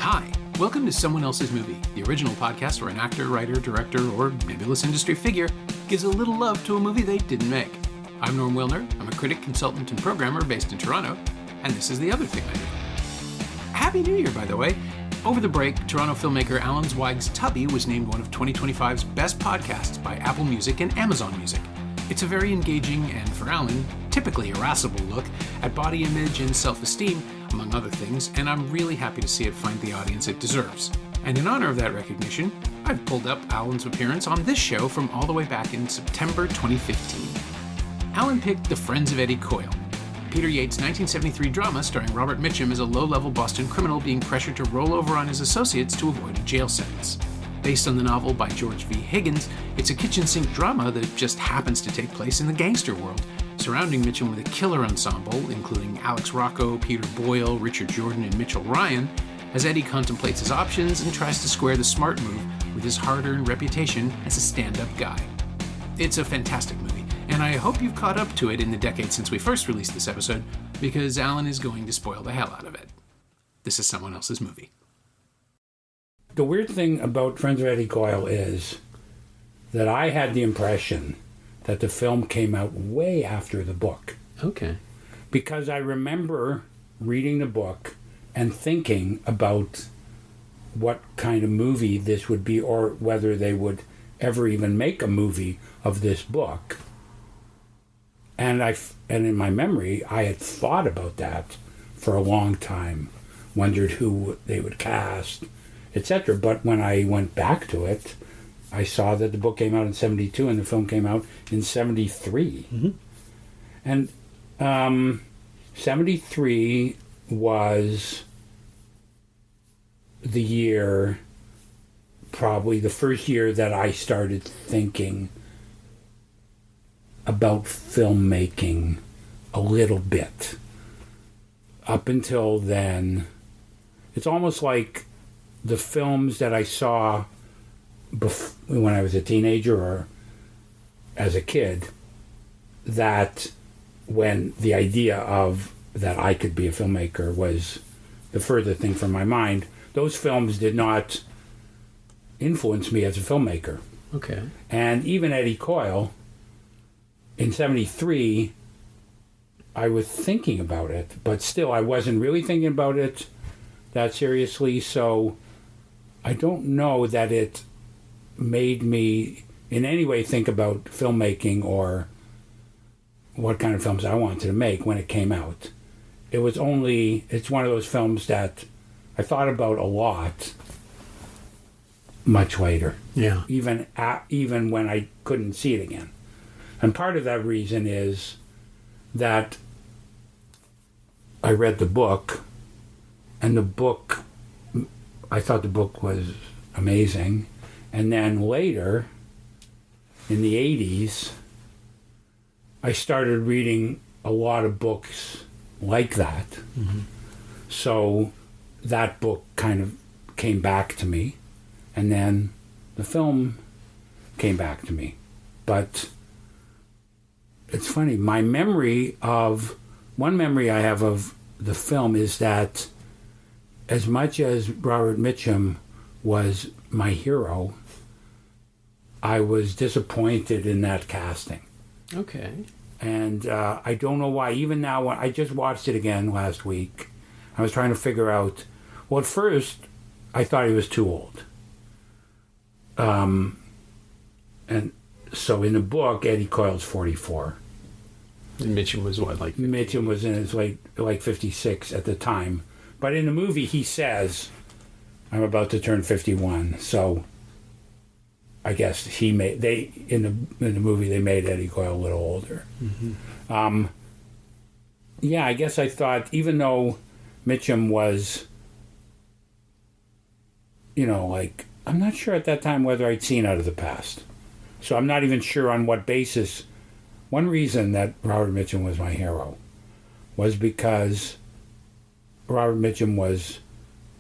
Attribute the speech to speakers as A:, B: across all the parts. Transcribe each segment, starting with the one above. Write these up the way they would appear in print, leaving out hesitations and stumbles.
A: Hi, welcome to Someone Else's Movie, the original podcast where an actor, writer, director, or nebulous industry figure gives a little love to a movie they didn't make. I'm Norm Wilner, I'm a critic, consultant, and programmer based in Toronto, and this is The Other Thing I Do. Happy New Year, by the way. Over the break, Toronto filmmaker Alan Zweig's Tubby was named one of 2025's best podcasts by Apple Music and Amazon Music. It's a very engaging and, for Alan, typically irascible look at body image and self-esteem, among other things, and I'm really happy to see it find the audience it deserves. And in honor of that recognition, I've pulled up Alan's appearance on this show from all the way back in September 2015. Alan picked The Friends of Eddie Coyle, Peter Yates' 1973 drama starring Robert Mitchum as a low-level Boston criminal being pressured to roll over on his associates to avoid a jail sentence. Based on the novel by George V. Higgins, it's a kitchen sink drama that just happens to take place in the gangster world, surrounding Mitchum with a killer ensemble, including Alex Rocco, Peter Boyle, Richard Jordan, and Mitchell Ryan, as Eddie contemplates his options and tries to square the smart move with his hard-earned reputation as a stand-up guy. It's a fantastic movie, and I hope you've caught up to it in the decade since we first released this episode, because Alan is going to spoil the hell out of it. This is Someone Else's Movie.
B: The weird thing about Friends of Eddie Coyle is that I had the impression that the film came out way after the book.
A: Okay.
B: Because I remember reading the book and thinking about what kind of movie this would be, or whether they would ever even make a movie of this book. And in my memory, I had thought about that for a long time, wondered who they would cast, etc. But when I went back to it, I saw that the book came out in 1972 and the film came out in 1973.
A: Mm-hmm.
B: And 1973 was the year, probably the first year that I started thinking about filmmaking a little bit. Up until then, it's almost like the films that I saw when I was a teenager or as a kid, that when the idea of that I could be a filmmaker was the further thing from my mind, those films did not influence me as a filmmaker.
A: Okay.
B: And even Eddie Coyle, in 1973, I was thinking about it, but still I wasn't really thinking about it that seriously, so I don't know that it made me in any way think about filmmaking or what kind of films I wanted to make when it came out. It's one of those films that I thought about a lot much later.
A: Yeah.
B: Even when I couldn't see it again. And part of that reason is that I read the book, and I thought the book was amazing. And then later, in the 80s, I started reading a lot of books like that.
A: Mm-hmm.
B: So that book kind of came back to me, and then the film came back to me. But it's funny, one memory I have of the film is that as much as Robert Mitchum was my hero, I was disappointed in that casting.
A: Okay.
B: And I don't know why. Even now, when I just watched it again last week, I was trying to figure out, well, at first, I thought he was too old. And so in the book, Eddie Coyle's 44.
A: And Mitchum was what, like 50?
B: Mitchum was in his like 56 at the time. But in the movie, he says, I'm about to turn 51. So I guess in the movie, they made Eddie Coyle a little older.
A: Mm-hmm.
B: Yeah, I guess I thought, even though Mitchum was, I'm not sure at that time whether I'd seen Out of the Past. So I'm not even sure on what basis. One reason that Robert Mitchum was my hero was because Robert Mitchum was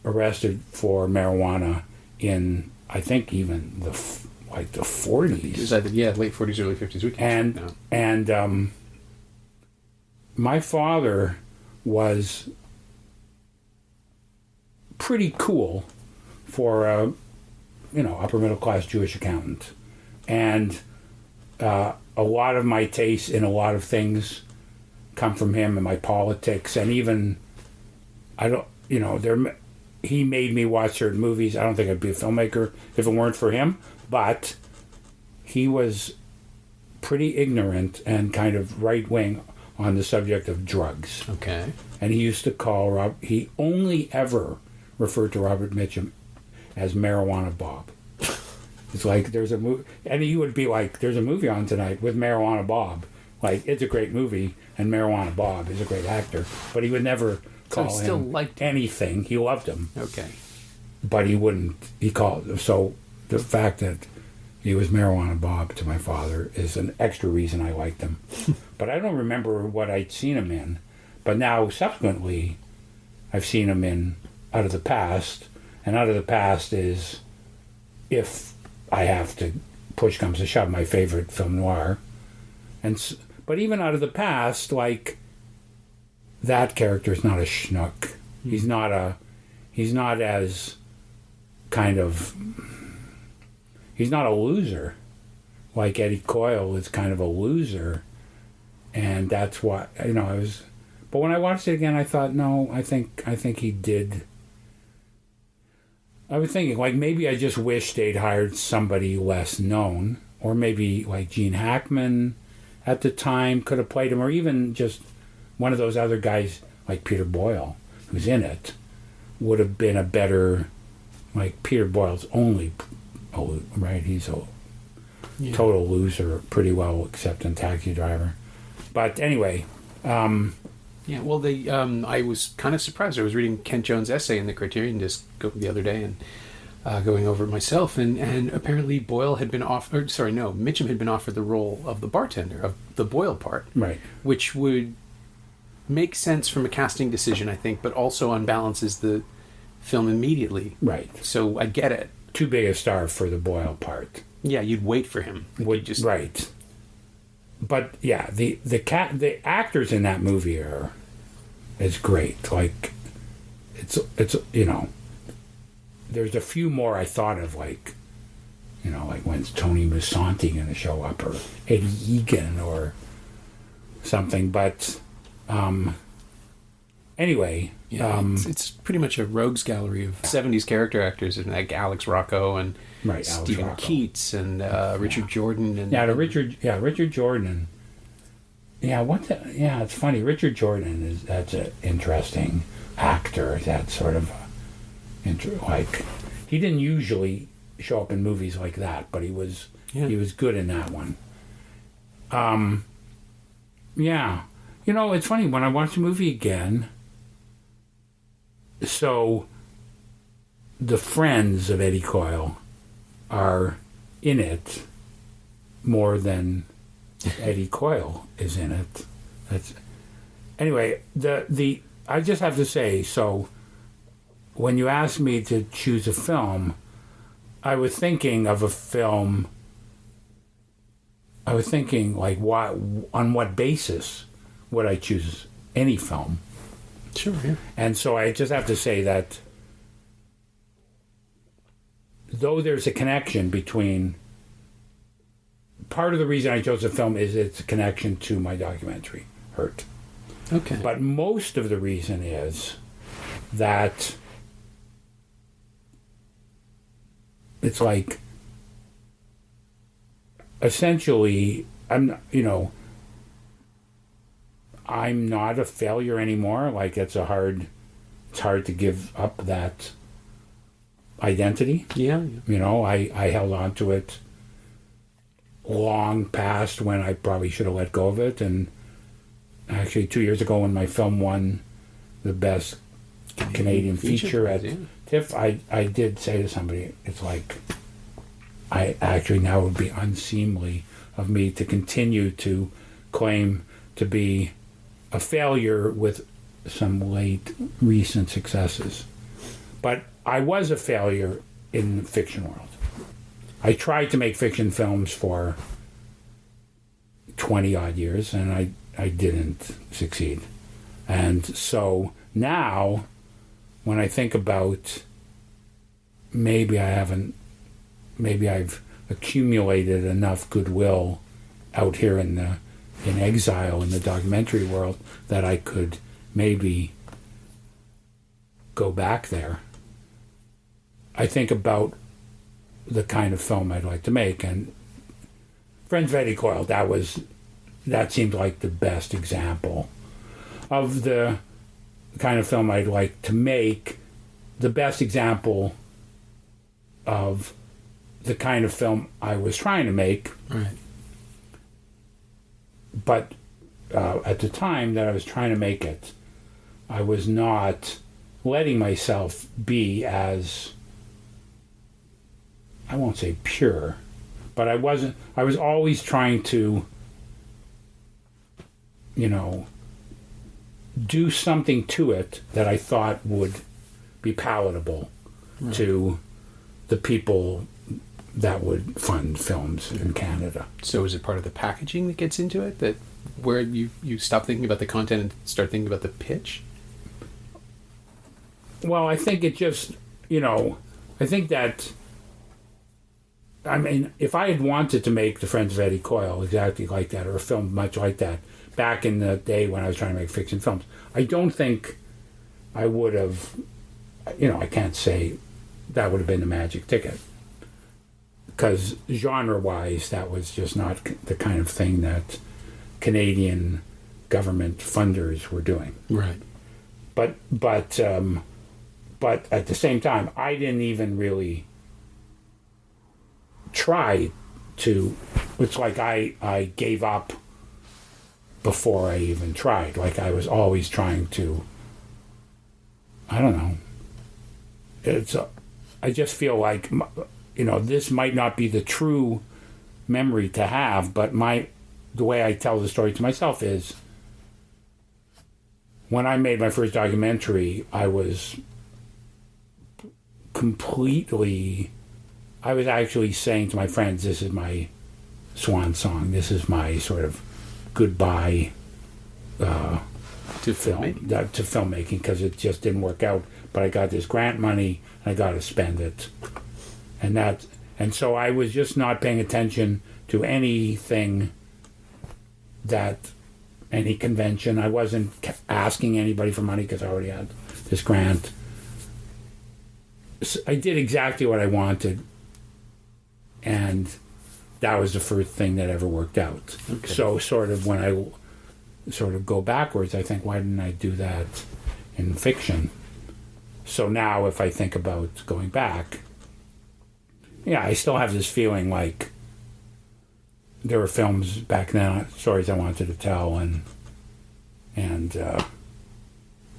B: arrested for marijuana in, I think, even the 40s.
A: It was either, late 40s, early 50s.
B: And my father was pretty cool for a, upper middle class Jewish accountant. And a lot of my tastes in a lot of things come from him and my politics, and even, he made me watch certain movies. I don't think I'd be a filmmaker if it weren't for him, but he was pretty ignorant and kind of right-wing on the subject of drugs.
A: Okay.
B: And he used to he only ever referred to Robert Mitchum as Marijuana Bob. It's like, there's a movie, and he would be like, there's a movie on tonight with Marijuana Bob. Like, it's a great movie, and Marijuana Bob is a great actor, but he would never call him anything. He loved him.
A: Okay.
B: But so the fact that he was Marijuana Bob to my father is an extra reason I liked him. But I don't remember what I'd seen him in. But now, subsequently, I've seen him in Out of the Past, and Out of the Past is, if I have to, push comes to shove, my favorite film noir. But even Out of the Past, like, that character is not a schnook. He's not as kind of, he's not a loser. Like Eddie Coyle is kind of a loser. And that's why, but when I watched it again, I thought, no, I think he did. I was thinking, like, maybe I just wish they'd hired somebody less known, or maybe like Gene Hackman at the time could have played him, or even just one of those other guys like Peter Boyle, who's in it, would have been a better, like, Peter Boyle's only, right? He's a total loser, pretty well except in Taxi Driver. But anyway.
A: Yeah, well, I was kind of surprised. I was reading Kent Jones' essay in the Criterion Disc the other day and going over it myself, and apparently Mitchum had been offered the role of the bartender, of the Boyle part.
B: Right.
A: Which would make sense from a casting decision, I think, but also unbalances the film immediately.
B: Right.
A: So I get it.
B: Too big a star for the Boyle part.
A: Yeah, you'd wait for him.
B: Right. But yeah, the actors in that movie is great. Like, it's there's a few more I thought of, like when's Tony Musante going to show up, or Eddie Egan or something. But anyway,
A: it's pretty much a rogues gallery of 70s character actors, and like Alex Rocco and Stephen Keats and Richard Jordan and
B: Richard Jordan. It's funny. Richard Jordan that's an interesting actor. That's sort of like, he didn't usually show up in movies like that, but he was good in that one. It's funny when I watch the movie again. So the friends of Eddie Coyle are in it more than Eddie Coyle is in it. Anyway, I just have to say, so when you asked me to choose a film, I was thinking of a film. I was thinking, like, on what basis would I choose any film?
A: Sure, yeah.
B: And so I just have to say that though there's a connection between, part of the reason I chose the film is its connection to my documentary, Hurt.
A: Okay.
B: But most of the reason is that it's like, essentially, I'm not a failure anymore. Like, it's hard to give up that identity.
A: Yeah.
B: I held on to it long past when I probably should have let go of it. And actually 2 years ago, when my film won the best Canadian feature at TIFF, I did say to somebody, it's like, I actually now would be unseemly of me to continue to claim to be a failure with some late recent successes. But I was a failure in the fiction world. I tried to make fiction films for 20 odd years, and I didn't succeed. And so now when I think about maybe I've accumulated enough goodwill out here in exile in the documentary world that I could maybe go back there. I think about the kind of film I'd like to make, and Friends of Eddie Coyle, that seemed like the best example of the kind of film I'd like to make, the best example of the kind of film I was trying to make.
A: Right.
B: But at the time that I was trying to make it, I was not letting myself be as, I won't say pure, but I was always trying to, do something to it that I thought would be palatable to the people that would fund films in Canada.
A: So is it part of the packaging that gets into it, that where you stop thinking about the content and start thinking about the pitch?
B: Well, I think it just, I think that, if I had wanted to make The Friends of Eddie Coyle exactly like that, or a film much like that, back in the day when I was trying to make fiction films, I don't think I would have, I can't say that would have been the magic ticket. Because genre-wise, that was just not the kind of thing that Canadian government funders were doing.
A: Right.
B: But at the same time, I didn't even really try to. It's like I gave up before I even tried. Like I was always trying to. I don't know. I just feel like, this might not be the true memory to have, but the way I tell the story to myself is, when I made my first documentary, I was actually saying to my friends, this is my swan song, this is my sort of goodbye to filmmaking, because it just didn't work out, but I got this grant money, and I got to spend it. And so I was just not paying attention to anything any convention. I wasn't asking anybody for money because I already had this grant. So I did exactly what I wanted, and that was the first thing that ever worked out. Okay. So sort of when I sort of go backwards, I think, why didn't I do that in fiction? So now if I think about going back, I still have this feeling like there were films back then, stories I wanted to tell, and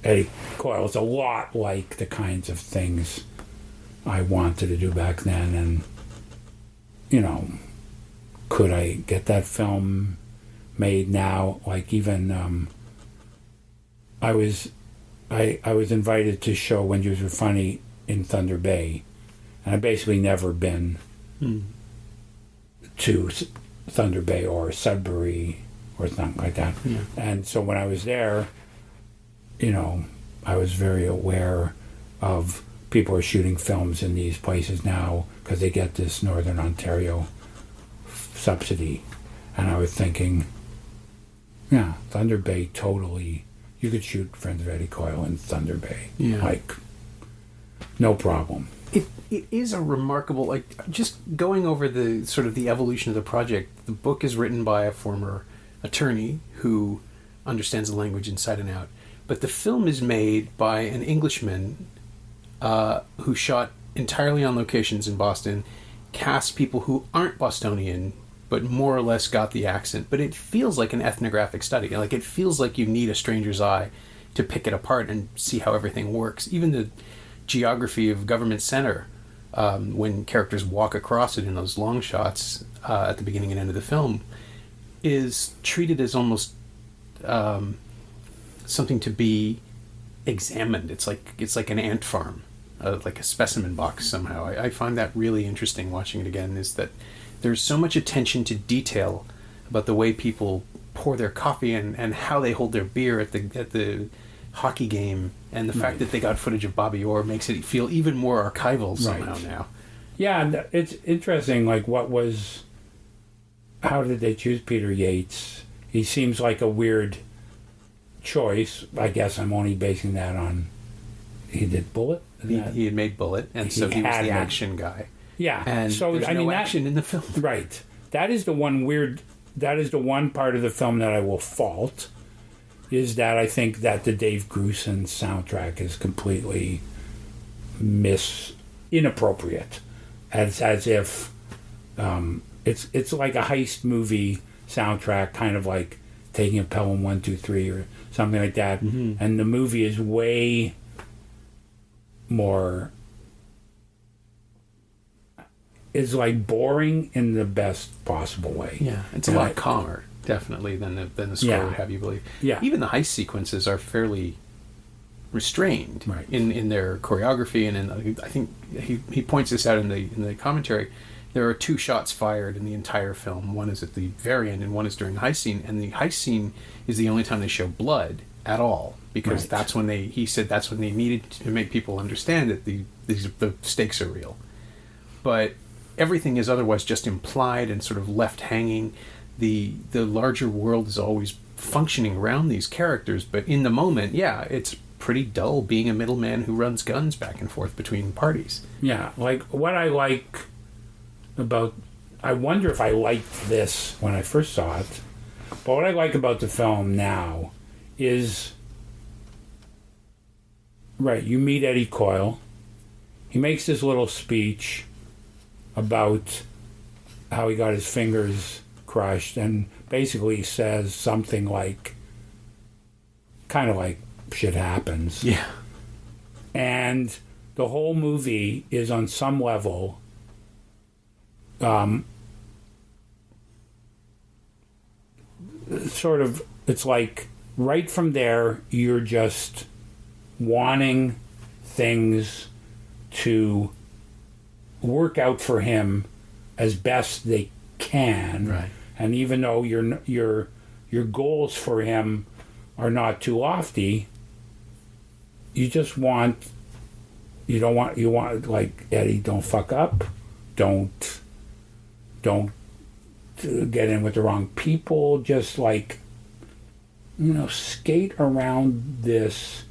B: Eddie Coyle is a lot like the kinds of things I wanted to do back then, and could I get that film made now? Like even I was invited to show When Jews Were Funny in Thunder Bay, and I've basically never been to Thunder Bay or Sudbury or something like that. Yeah. And so when I was there, I was very aware of people are shooting films in these places now because they get this Northern Ontario subsidy. And I was thinking, Thunder Bay, totally, you could shoot Friends of Eddie Coyle in Thunder Bay. Yeah. Like, no problem.
A: It is a remarkable, just going over the sort of the evolution of the project. The book is written by a former attorney who understands the language inside and out. But the film is made by an Englishman who shot entirely on locations in Boston, cast people who aren't Bostonian, but more or less got the accent. But it feels like an ethnographic study. Like, it feels like you need a stranger's eye to pick it apart and see how everything works. Even the geography of Government Center, when characters walk across it in those long shots at the beginning and end of the film, is treated as almost something to be examined. It's like an ant farm, like a specimen box somehow. I find that really interesting watching it again, is that there's so much attention to detail about the way people pour their coffee and how they hold their beer at the hockey game, and the fact that they got footage of Bobby Orr makes it feel even more archival somehow now.
B: Yeah, and it's interesting, like, how did they choose Peter Yates? He seems like a weird choice. I guess I'm only basing that on, he did Bullet?
A: He had made Bullet, and so he was the action guy.
B: Yeah.
A: And
B: so,
A: there's no action in the film.
B: Right. That is the one part of the film that I will fault, is that I think that the Dave Grusin soundtrack is completely inappropriate. As if it's like a heist movie soundtrack, kind of like Taking a Pelham 1, 2, 3 or something like that. Mm-hmm. And the movie is way more, is like boring in the best possible way.
A: Yeah, it's a lot calmer, definitely, than the score would have you believe. Yeah. Even the heist sequences are fairly restrained in their choreography, and I think he points this out in the commentary. There are 2 shots fired in the entire film. One is at the very end, and one is during the heist scene. And the heist scene is the only time they show blood at all, because that's when he said that's when they needed to make people understand that the stakes are real. But everything is otherwise just implied and sort of left hanging. The larger world is always functioning around these characters, but in the moment, it's pretty dull being a middleman who runs guns back and forth between parties.
B: Yeah, like what I like about, I wonder if I liked this when I first saw it, but what I like about the film now is, you meet Eddie Coyle. He makes this little speech about how he got his fingers crushed, and basically says something like, kind of like, shit happens.
A: Yeah.
B: And the whole movie is on some level sort of, it's like right from there you're just wanting things to work out for him as best they can.
A: Right.
B: And even though your goals for him are not too lofty, you want like, Eddie, don't fuck up, don't get in with the wrong people, just like, skate around this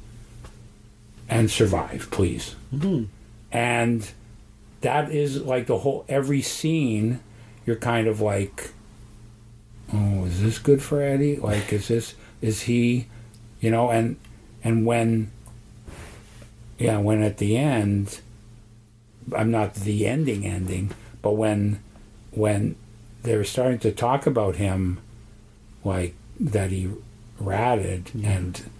B: and survive, please. Mm-hmm. And that is like every scene, you're kind of like, oh, is this good for Eddie? Like, is he, and when at the end, I'm not the ending, but when they're starting to talk about him, like, that he ratted, and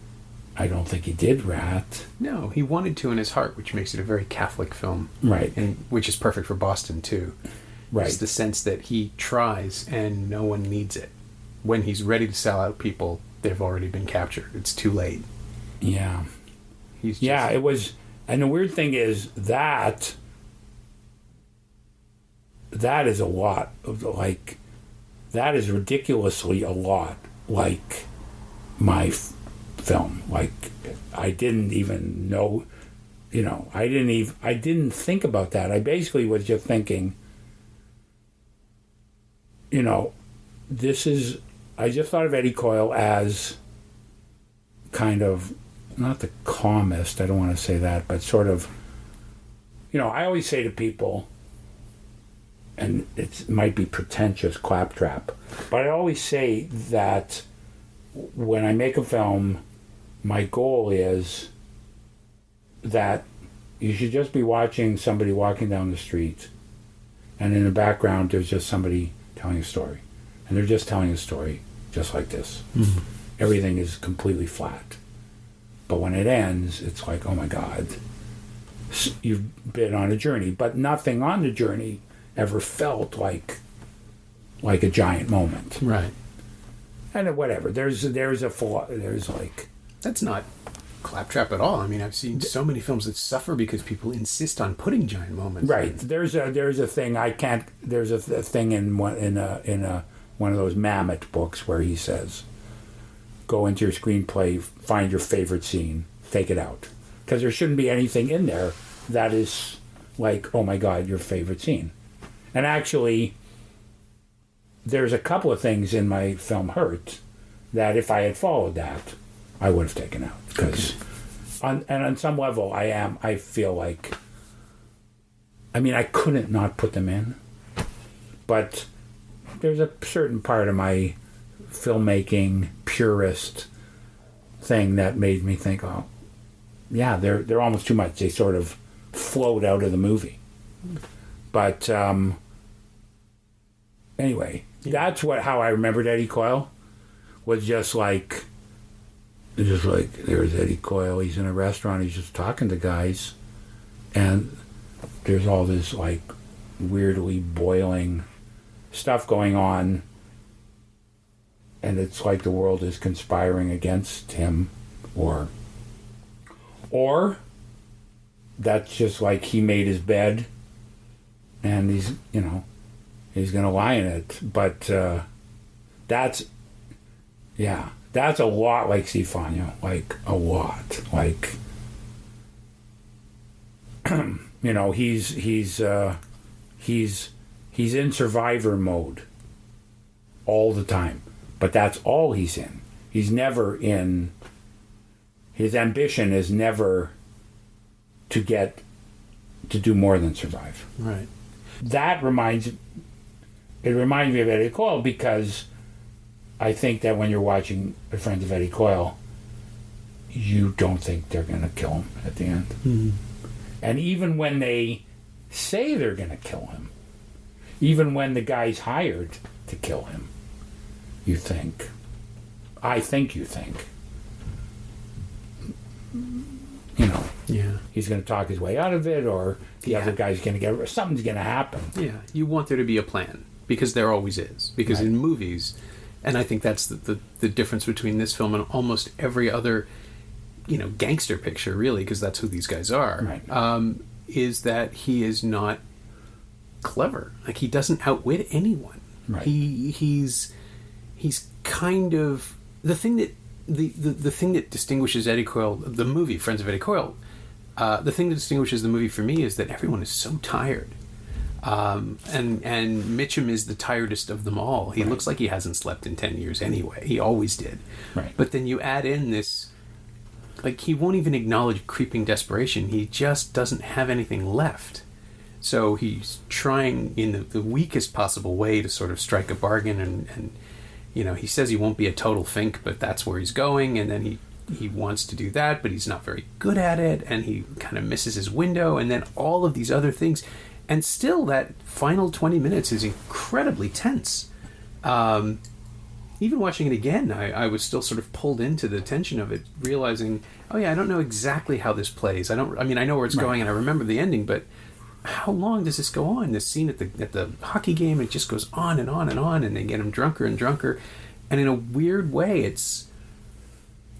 B: I don't think he did rat.
A: No, he wanted to in his heart, which makes it a very Catholic film.
B: Right.
A: And which is perfect for Boston, too.
B: Right.
A: It's the sense that he tries and no one needs it. When he's ready to sell out people, they've already been captured. It's too late.
B: Yeah. It was, and the weird thing is that is a lot of, like, that is ridiculously a lot like my film. Like, I didn't even know, I didn't think about that. I basically was just thinking, I just thought of Eddie Coyle as kind of, not the calmest, I don't want to say that, but sort of, I always say to people, and it might be pretentious claptrap, but I always say that when I make a film, my goal is that you should just be watching somebody walking down the street, and in the background there's just somebody telling a story. And they're just telling a story just like this. Mm-hmm. Everything is completely flat. But when it ends, it's like, oh my God, you've been on a journey. But nothing on the journey ever felt like a giant moment.
A: Right.
B: And whatever. There's like...
A: That's not claptrap at all. I mean, I've seen so many films that suffer because people insist on putting giant moments.
B: Right. There's a thing there's a thing in one of those Mamet books where he says, go into your screenplay, find your favorite scene, take it out. Because there shouldn't be anything in there that is like, oh my God, your favorite scene. And actually, there's a couple of things in my film Hurt that if I had followed that, I would have taken out. Because, on some level, I feel like, I mean, I couldn't not put them in. But there's a certain part of my filmmaking purist thing that made me think, oh, yeah, they're almost too much. They sort of float out of the movie. But anyway, that's how I remembered Eddie Coyle. Was just like there's Eddie Coyle. He's in a restaurant. He's just talking to guys, and there's all this like weirdly boiling stuff going on, and it's like the world is conspiring against him, or that's just like he made his bed and he's gonna lie in it. But that's a lot like Stefano, like a lot. Like he's in survivor mode all the time, but that's all he's in. He's never in. His ambition is never to do more than survive.
A: Right.
B: That reminds me of Eddie Coyle, because I think that when you're watching The Friends of Eddie Coyle, you don't think they're going to kill him at the end.
A: Mm-hmm.
B: And even when they say they're going to kill him, even when the guy's hired to kill him, you think, he's going to talk his way out of it, or the other guy's going to get, something's going to happen.
A: Yeah, you want there to be a plan, because there always is. Because in movies, and I think that's the difference between this film and almost every other, gangster picture, really, because that's who these guys are, is that he is not clever. Like, he doesn't outwit anyone.
B: Right.
A: He's kind of the thing that the thing that distinguishes Eddie Coyle, the movie Friends of Eddie Coyle. The thing that distinguishes the movie for me is that everyone is so tired. And Mitchum is the tiredest of them all. He looks like he hasn't slept in 10 years anyway. He always did.
B: Right.
A: But then you add in this, like, he won't even acknowledge creeping desperation. He just doesn't have anything left. So he's trying in the weakest possible way to sort of strike a bargain, and he says he won't be a total fink, but that's where he's going, and then he wants to do that, but he's not very good at it, and he kind of misses his window, and then all of these other things. And still, that final 20 minutes is incredibly tense. Even watching it again, I was still sort of pulled into the tension of it, realizing, oh yeah, I don't know exactly how this plays. I know where it's going, and I remember the ending, but how long does this go on? This scene at the hockey game, it just goes on and on and on, and they get him drunker and drunker. And in a weird way, it's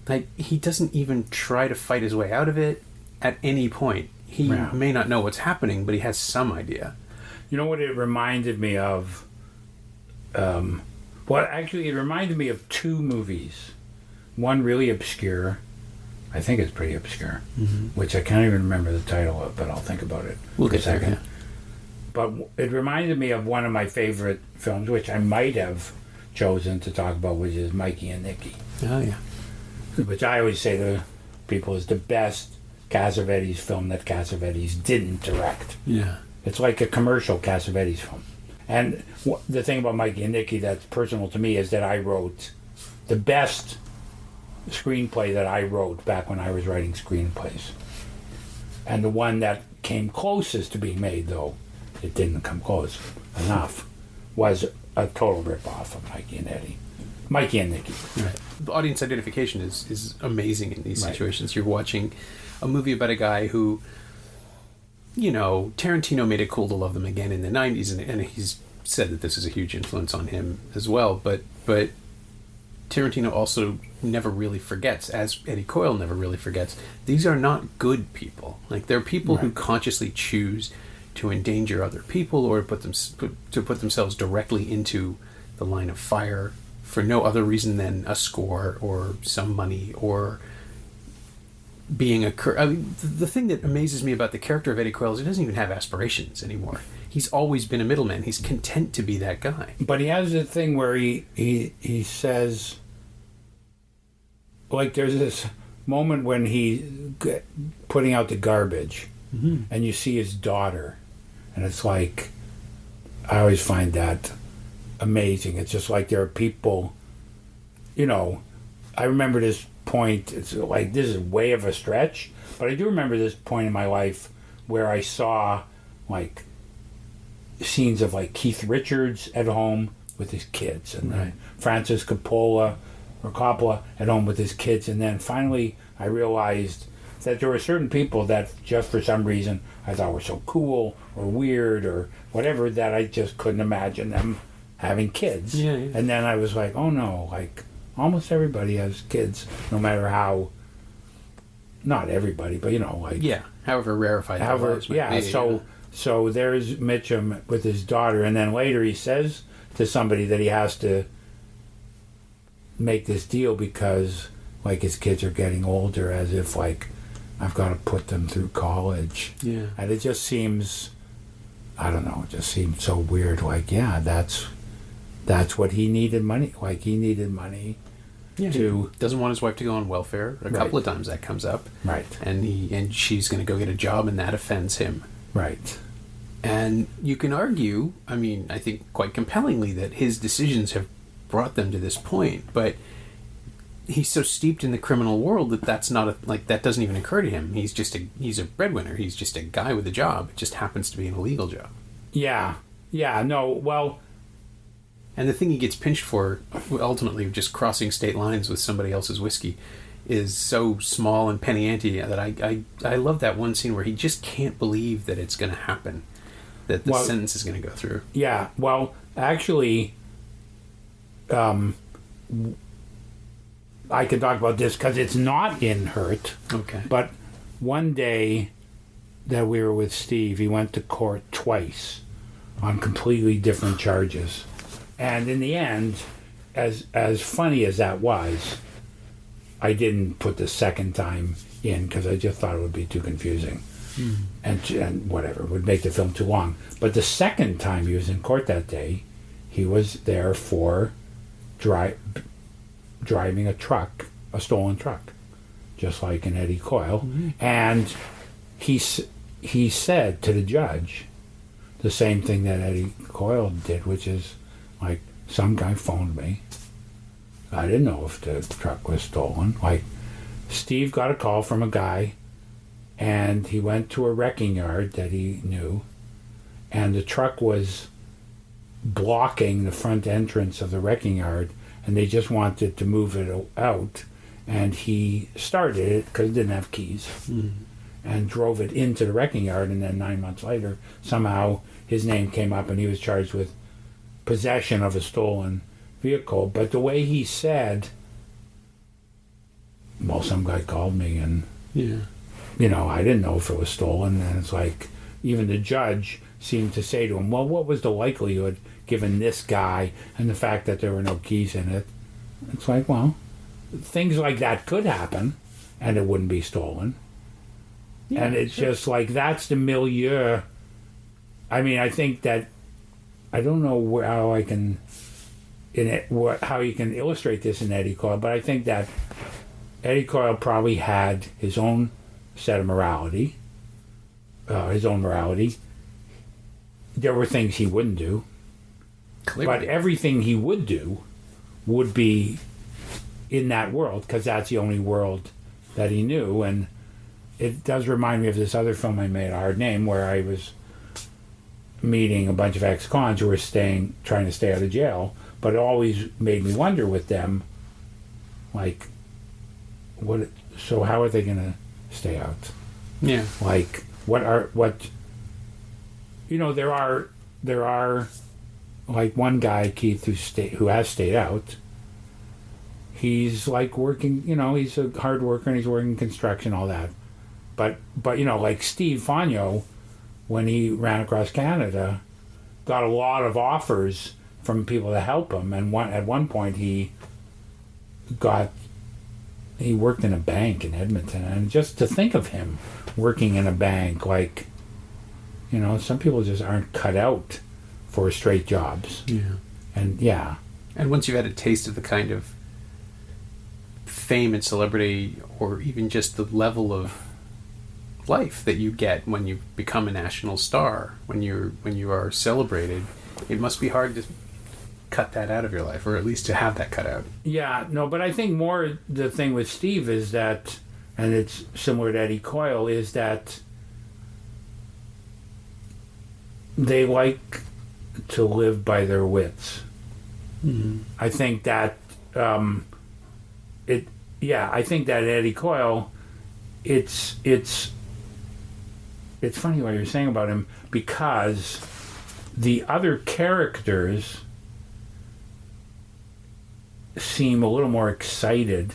A: like he doesn't even try to fight his way out of it at any point. He may not know what's happening, but he has some idea.
B: You know what it reminded me of? It reminded me of two movies. One really obscure. I think it's pretty obscure, which I can't even remember the title of, but I'll think about it
A: for a second.
B: Yeah. But it reminded me of one of my favorite films, which I might have chosen to talk about, which is Mikey and Nicky.
A: Oh, yeah.
B: Which I always say to people is the best Cassavetes film that Cassavetes didn't direct.
A: Yeah.
B: It's like a commercial Cassavetes film. And the thing about Mikey and Nicky that's personal to me is that I wrote the best screenplay that I wrote back when I was writing screenplays. And the one that came closest to being made, though it didn't come close enough, was a total rip-off of Mikey and Nicky.
A: Right. The audience identification is amazing in these situations. You're watching a movie about a guy who, Tarantino made it cool to love them again in the 90s, and he's said that this is a huge influence on him as well, but Tarantino also never really forgets, as Eddie Coyle never really forgets, these are not good people. Like, they're people who consciously choose to endanger other people or to put themselves directly into the line of fire for no other reason than a score or some money or being I mean, the thing that amazes me about the character of Eddie Coyle is he doesn't even have aspirations anymore. He's always been a middleman. He's content to be that guy.
B: But he has a thing where he says, like, there's this moment when he's putting out the garbage, and you see his daughter, and it's like, I always find that amazing. It's just like there are people, you know, I remember this point, it's like, this is way of a stretch, but I do remember this point in my life where I saw, like, scenes of, like, Keith Richards at home with his kids, and then Francis Coppola at home with his kids, and then finally I realized that there were certain people that just for some reason I thought were so cool or weird or whatever that I just couldn't imagine them having kids. And then I was like, oh no, like almost everybody has kids, no matter how, not everybody, but you know, like,
A: however rarefied that was.
B: So there's Mitchum with his daughter, and then later he says to somebody that he has to make this deal because, like, his kids are getting older, as if, like, I've got to put them through college. And it just seems, I don't know, it just seems so weird. Like, that's what he needed money. Like, he needed money to...
A: He doesn't want his wife to go on welfare. A couple of times that comes up. And she's going to go get a job, and that offends him. And you can argue, I mean, I think quite compellingly, that his decisions have brought them to this point, but he's so steeped in the criminal world that that's not that doesn't even occur to him. He's a breadwinner. He's just a guy with a job. It just happens to be an illegal job. And the thing he gets pinched for, ultimately just crossing state lines with somebody else's whiskey, is so small and penny ante that I love that one scene where he just can't believe that it's going to happen, that the sentence is going to go through.
B: Actually, I can talk about this because it's not in Hurt. But one day that we were with Steve, he went to court twice on completely different charges. And in the end, as funny as that was, I didn't put the second time in because I just thought it would be too confusing. And whatever, it would make the film too long. But the second time he was in court that day, he was there for driving a stolen truck, just like in Eddie Coyle. And he said to the judge the same thing that Eddie Coyle did, which is, like, some guy phoned me. I didn't know if the truck was stolen. Like, Steve got a call from a guy, and he went to a wrecking yard that he knew, and the truck was blocking the front entrance of the wrecking yard, and they just wanted to move it out, and he started it because it didn't have keys, and drove it into the wrecking yard, and then 9 months later, somehow his name came up, and he was charged with possession of a stolen vehicle. But the way he said, well, some guy called me, and you know, I didn't know if it was stolen. And it's like, even the judge seemed to say to him, well, what was the likelihood given this guy and the fact that there were no keys in it? It's like, well, things like that could happen and it wouldn't be stolen. And it's just like, that's the milieu. I mean, I think that, I don't know how I can, how you can illustrate this in Eddie Coyle, but I think that Eddie Coyle probably had his own set of morality, his own morality. There were things he wouldn't do, but everything he would do would be in that world, because that's the only world that he knew. And it does remind me of this other film I made, A Hard Name, where I was meeting a bunch of ex-cons who were trying to stay out of jail, but it always made me wonder with them, like, so how are they going to stay out? Like, there are like one guy, Keith, who has stayed out. He's like working, he's a hard worker and he's working construction, all that. But like Steve Fogno, when he ran across Canada, got a lot of offers from people to help him. And at one point he worked in a bank in Edmonton, and just to think of him working in a bank, like, you know, some people just aren't cut out for straight jobs.
A: Yeah.
B: And
A: once you've had a taste of the kind of fame and celebrity, or even just the level of life that you get when you become a national star, when you are celebrated, it must be hard to cut that out of your life, or at least to have that cut out.
B: Yeah, no, but I think more the thing with Steve is that, and it's similar to Eddie Coyle, is that they like to live by their wits.
A: Mm-hmm.
B: I think that I think that Eddie Coyle, it's funny what you're saying about him, because the other characters seem a little more excited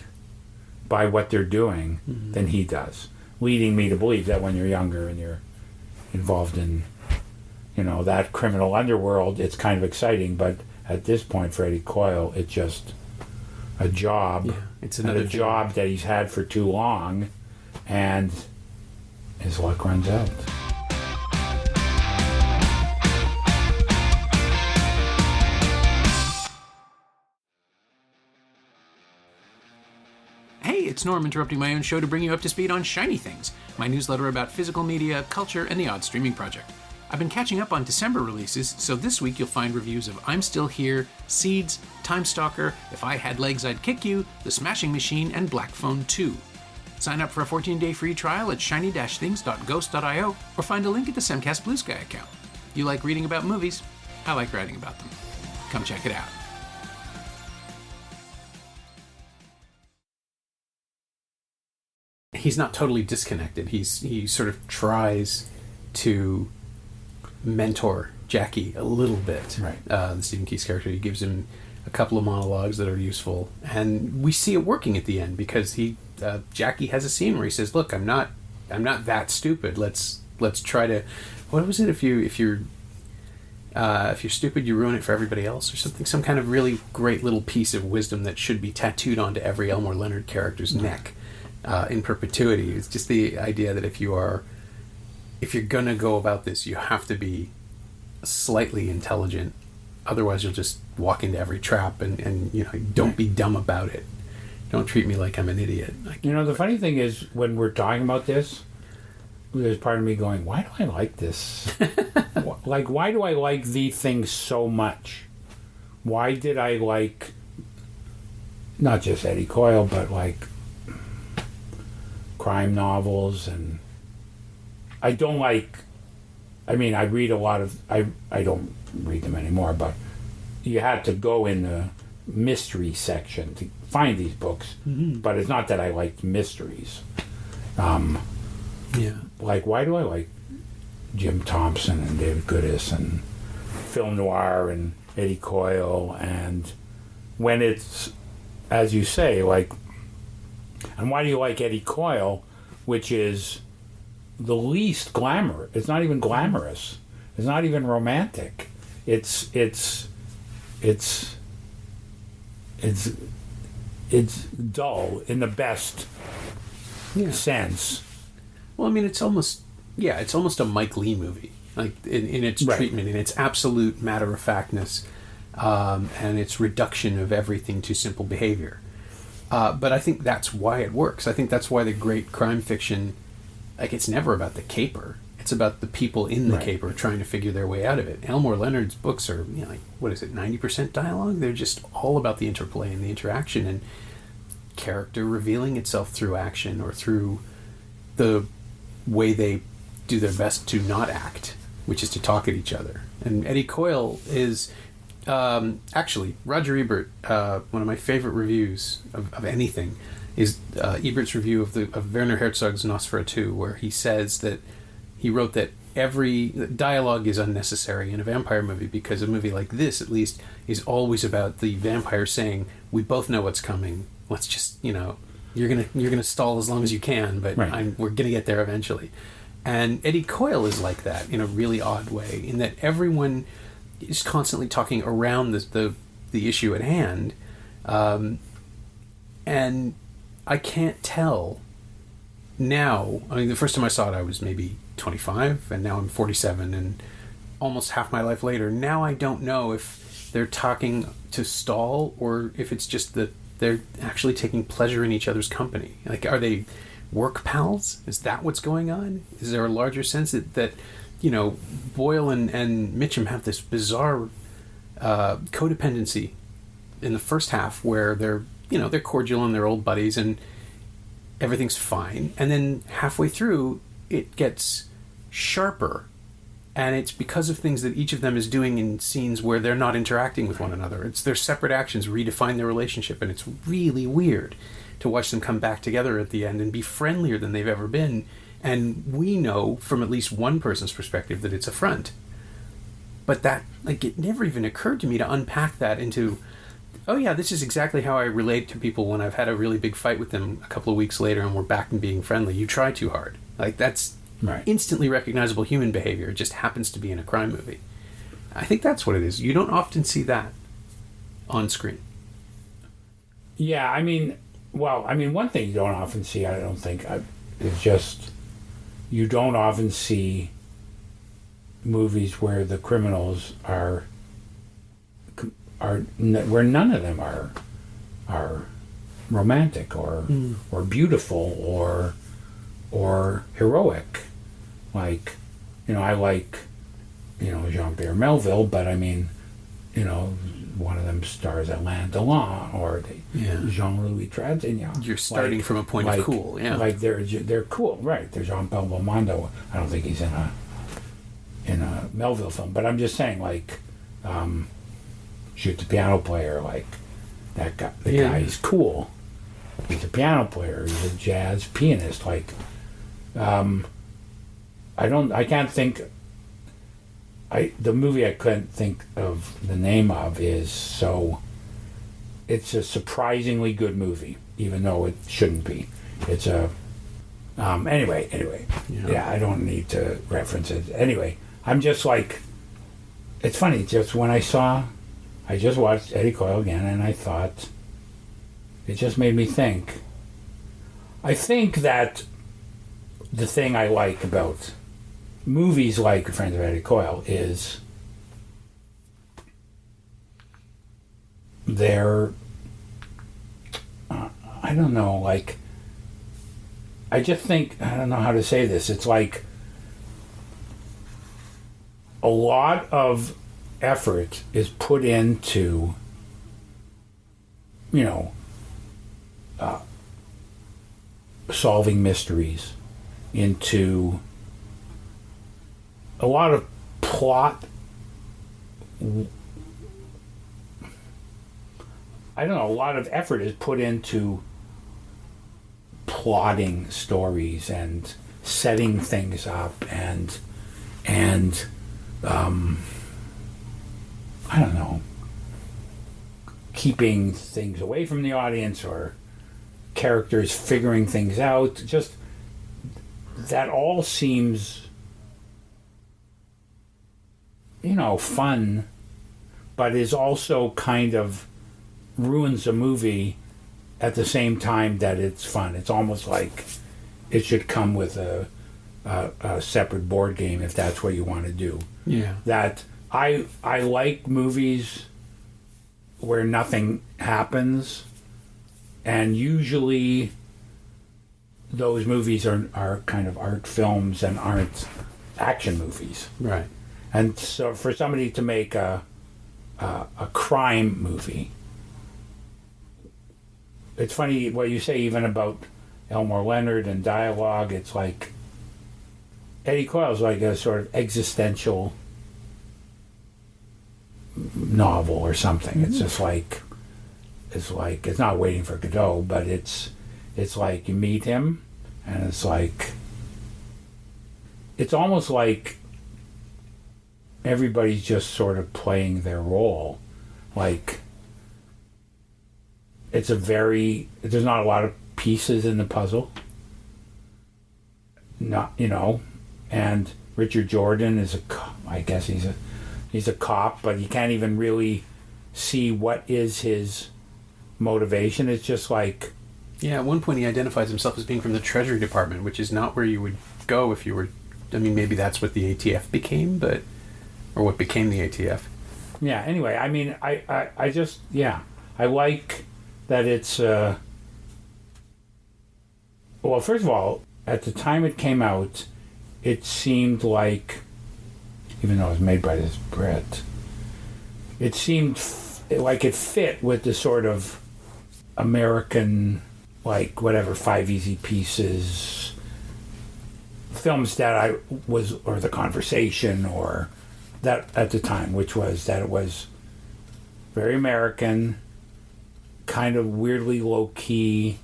B: by what they're doing than he does, leading me to believe that when you're younger and you're involved in, you know, that criminal underworld, it's kind of exciting, but at this point for Eddie Coyle, it's just a job.
A: Yeah, it's another
B: job that he's had for too long, and his luck runs out.
A: Hey, it's Norm interrupting my own show to bring you up to speed on Shiny Things, my newsletter about physical media, culture, and the odd streaming project. I've been catching up on December releases, so this week you'll find reviews of I'm Still Here, Seeds, Time Stalker, If I Had Legs I'd Kick You, The Smashing Machine, and Black Phone 2. Sign up for a 14-day free trial at shiny-things.ghost.io, or find a link at the Semcast Blue Sky account. You like reading about movies? I like writing about them. Come check it out. He's not totally disconnected. He sort of tries to mentor Jackie a little bit.
B: Right.
A: The Stephen Keys character, he gives him a couple of monologues that are useful, and we see it working at the end, because Jackie has a scene where he says, "Look, I'm not that stupid. Let's try to, what was it? If you're stupid, you ruin it for everybody else," or something. Some kind of really great little piece of wisdom that should be tattooed onto every Elmore Leonard character's neck in perpetuity. It's just the idea that if you're gonna go about this, you have to be slightly intelligent. Otherwise, you'll just walk into every trap, and you know, don't be dumb about it. Don't treat me like I'm an idiot.
B: You know, the funny thing is, when we're talking about this, there's part of me going, why do I like this? Like, why do I like these things so much? Why did I like not just Eddie Coyle, but like crime novels? And I don't like, I mean, I read a lot of, I don't read them anymore, but you had to go in the mystery section to find these books. Mm-hmm. But it's not that I liked mysteries. Like, why do I like Jim Thompson and David Goodis and film noir and Eddie Coyle? And when it's, as you say, like, and why do you like Eddie Coyle, which is the least glamorous? It's not even glamorous. It's not even romantic. It's dull in the best sense.
A: Well, I mean, it's almost a Mike Leigh movie, like in its treatment, in its absolute matter-of-factness, and its reduction of everything to simple behavior. But I think that's why it works. I think that's why the great crime fiction, like, it's never about the caper. It's about the people in the caper trying to figure their way out of it. Elmore Leonard's books are, you know, like, what is it, 90% dialogue? They're just all about the interplay and the interaction and character revealing itself through action, or through the way they do their best to not act, which is to talk at each other. And Eddie Coyle is actually, Roger Ebert, one of my favorite reviews of anything is Ebert's review of Werner Herzog's Nosferatu, where he says that he wrote that every dialogue is unnecessary in a vampire movie, because a movie like this, at least, is always about the vampire saying, "We both know what's coming. Let's just, you know, you're gonna stall as long as you can, but we're gonna get there eventually." And Eddie Coyle is like that in a really odd way, in that everyone, is constantly talking around the issue at hand, and I can't tell now. I mean, the first time I saw it, I was maybe 25, and now I'm 47, and almost half my life later. Now I don't know if they're talking to stall or if it's just that they're actually taking pleasure in each other's company. Like, are they work pals? Is that what's going on? Is there a larger sense that you know, Boyle and Mitchum have this bizarre codependency in the first half where they're cordial and they're old buddies and everything's fine, and then halfway through it gets sharper, and it's because of things that each of them is doing in scenes where they're not interacting with one another. It's their separate actions redefine their relationship, and it's really weird to watch them come back together at the end and be friendlier than they've ever been. And we know from at least one person's perspective that it's a front. But that, like, it never even occurred to me to unpack that into, oh yeah, this is exactly how I relate to people when I've had a really big fight with them a couple of weeks later and we're back and being friendly. You try too hard. Like, that's right. Instantly recognizable human behavior. It just happens to be in a crime movie. I think that's what it is. You don't often see that on screen.
B: Yeah, I mean, one thing you don't often see, I don't think, is just, you don't often see movies where the criminals are where none of them are romantic or beautiful or heroic. Like, I like, Jean-Pierre Melville, but I mean, one of them stars Alain Delon or Jean-Louis Trintignant.
A: You're starting from a point of cool, yeah.
B: Like they're cool, right? There's Jean-Paul Belmondo. I don't think he's in a Melville film, but I'm just saying, like, Shoot the Piano Player, like that guy. The guy is cool. He's a piano player. He's a jazz pianist. Like, I can't think. The movie I couldn't think of the name of it's a surprisingly good movie, even though it shouldn't be. It's a, anyway. Yeah, I don't need to reference it. Anyway, I'm just like, it's funny, just when I just watched Eddie Coyle again, and I thought, it just made me think. I think that the thing I like about movies like Friends of Eddie Coyle is they're, I don't know, like, I just think, I don't know how to say this, it's like a lot of effort is put into, solving mysteries, into a lot of plot. I don't know, a lot of effort is put into plotting stories and setting things up and I don't know, keeping things away from the audience or characters figuring things out. Just that all seems, fun, but is also kind of ruins a movie at the same time that it's fun. It's almost like it should come with a separate board game if that's what you want to do.
A: Yeah.
B: That I like movies where nothing happens, and usually those movies are kind of art films and aren't action movies.
A: Right.
B: And so for somebody to make a crime movie, it's funny what you say even about Elmore Leonard and dialogue. It's like Eddie Coyle's like a sort of existential novel or something. Mm-hmm. It's just like it's not Waiting for Godot, but it's like you meet him and it's almost like everybody's just sort of playing their role. Like, there's not a lot of pieces in the puzzle. And Richard Jordan is I guess he's a he's a cop, but you can't even really see what is his motivation. It's just like...
A: Yeah, at one point he identifies himself as being from the Treasury Department, which is not where you would go if you were... I mean, maybe that's what the ATF became, but... Or what became the ATF.
B: Yeah, anyway, I mean, I just... Yeah, I like that it's... Well, first of all, at the time it came out, it seemed like... Even though it was made by this Brit, it seemed like it fit with the sort of American, like, whatever, Five Easy Pieces, films that I was, or The Conversation, or that at the time, which was that it was very American, kind of weirdly low-key.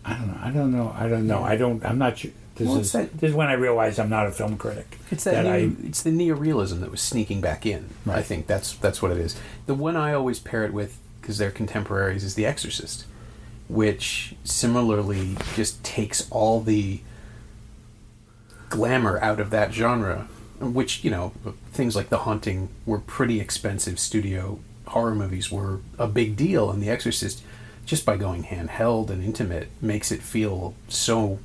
B: I'm not sure. This is when I realized I'm not a film critic.
A: It's it's the neorealism that was sneaking back in. Right. I think that's what it is. The one I always pair it with, because they're contemporaries, is The Exorcist, which similarly just takes all the glamour out of that genre, which, you know, things like The Haunting were pretty expensive studio horror movies, were a big deal, and The Exorcist, just by going handheld and intimate, makes it feel so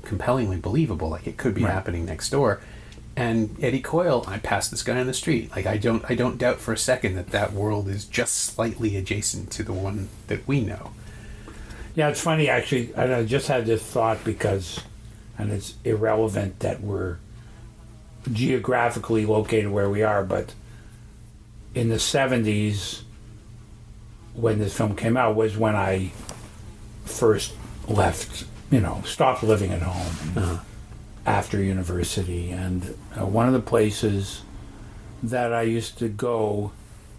A: compellingly believable, like it could be happening next door. And Eddie Coyle, I passed this guy on the street. Like, I don't doubt for a second that world is just slightly adjacent to the one that we know.
B: Yeah, it's funny, actually. I just had this thought because, and it's irrelevant that we're geographically located where we are, but in the 70s, when this film came out, was when I first left, stopped living at home after university. And one of the places that I used to go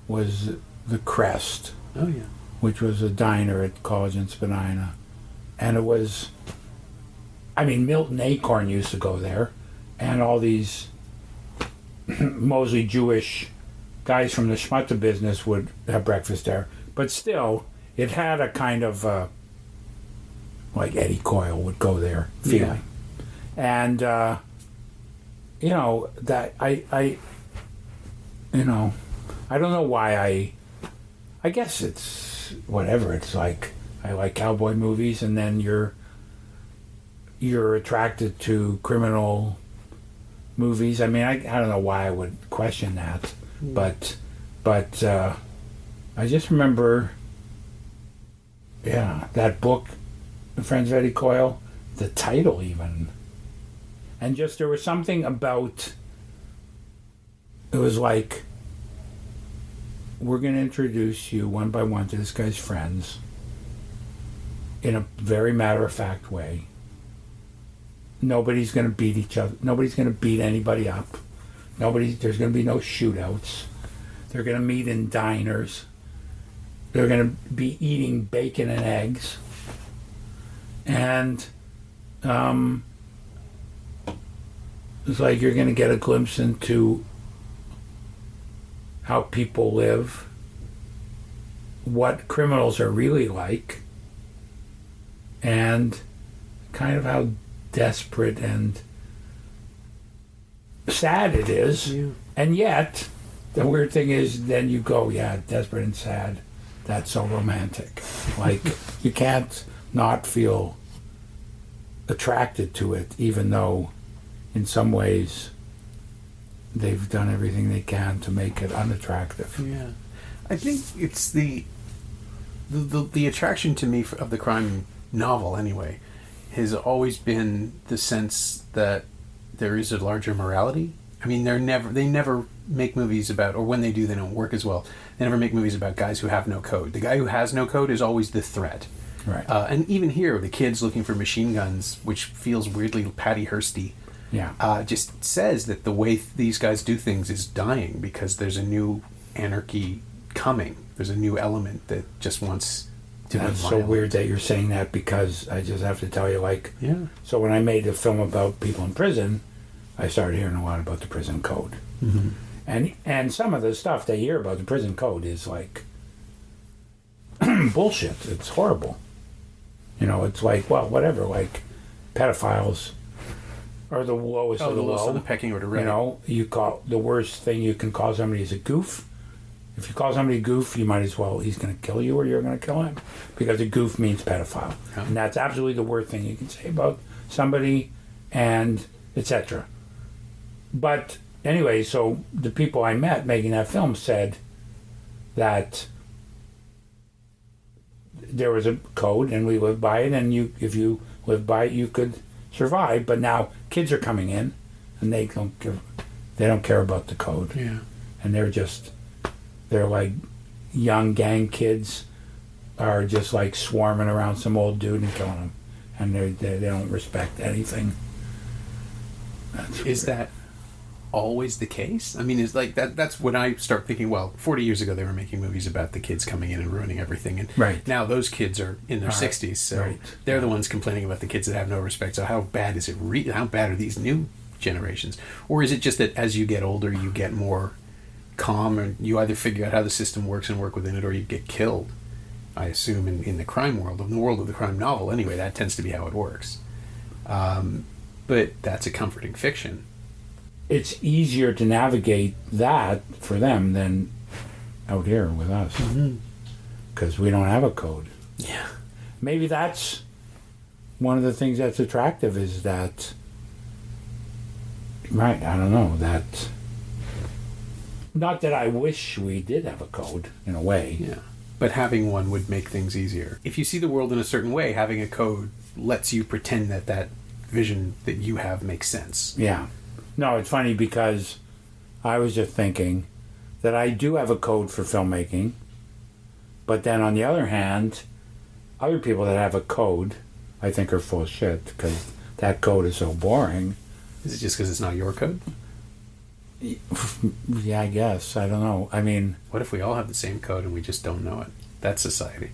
B: was the Crest.
A: Oh, yeah.
B: Which was a diner at College and Spadina. And it was, Milton Acorn used to go there, and all these mostly Jewish guys from the schmutta business would have breakfast there. But still, it had a kind of, like Eddie Coyle would go there feeling. Yeah. And, that I don't know why I guess it's whatever. It's like I like cowboy movies, and then you're attracted to criminal movies. I mean, I don't know why I would question that, but I just remember, that book, The Friends of Eddie Coyle, the title even, and just there was something about. It was like, we're going to introduce you one by one to this guy's friends in a very matter-of-fact way. Nobody's going to beat each other. Nobody's going to beat anybody up. There's going to be no shootouts. They're going to meet in diners. They're going to be eating bacon and eggs. And it's like you're going to get a glimpse into how people live, what criminals are really like, and kind of how desperate and sad it is. Yeah. And yet, the weird thing is, then you go, desperate and sad, that's so romantic. Like, you can't not feel attracted to it, even though in some ways they've done everything they can to make it unattractive.
A: Yeah, I think it's the attraction to me of the crime novel, anyway, has always been the sense that there is a larger morality. I mean, they never make movies about, or when they do, they don't work as well. They never make movies about guys who have no code. The guy who has no code is always the threat.
B: Right.
A: And even here, the kids looking for machine guns, which feels weirdly Patty Hearsty.
B: Yeah.
A: Just says that the way these guys do things is dying because there's a new anarchy coming. There's a new element that just wants to be violent.
B: That's so weird that you're saying that, because I just have to tell you, so when I made a film about people in prison, I started hearing a lot about the prison code.
A: Mm-hmm.
B: And some of the stuff they hear about the prison code is like bullshit. It's horrible. It's like, well, whatever, like pedophiles or the lowest of the
A: lowest
B: low.
A: on the pecking order, right?
B: You know, you call the worst thing you can call somebody is a goof. If you call somebody a goof, you might as well, he's going to kill you or you're going to kill him, because a goof means pedophile.
A: Yeah.
B: And that's absolutely the worst thing you can say about somebody, and etc. But anyway, so the people I met making that film said that there was a code and we lived by it, and if you lived by it, you could survive. But now kids are coming in and they don't care about the code.
A: Yeah.
B: And they're like young gang kids are just like swarming around some old dude and killing him, and they don't respect anything.
A: Is that always the case? I mean, is like that's when I start thinking, well, 40 years ago they were making movies about the kids coming in and ruining everything, and
B: right.
A: now those kids are in their 60s, so
B: right.
A: they're the ones complaining about the kids that have no respect. So how bad is it? How bad are these new generations? Or is it just that as you get older you get more calm, and you either figure out how the system works and work within it, or you get killed? I assume in the crime world, in the world of the crime novel anyway, that tends to be how it works. But that's a comforting fiction.
B: It's easier to navigate that for them than out here with us, because we don't have a code.
A: Yeah.
B: Maybe that's one of the things that's attractive, is that, right, I don't know, that, not that I wish we did have a code in a way.
A: Yeah. But having one would make things easier. If you see the world in a certain way, having a code lets you pretend that vision that you have makes sense.
B: Yeah. No, it's funny because I was just thinking that I do have a code for filmmaking, but then on the other hand, other people that have a code I think are full of shit, because that code is so boring.
A: Is it just because it's not your code?
B: Yeah, I guess. I don't know. I mean...
A: What if we all have the same code and we just don't know it? That's society.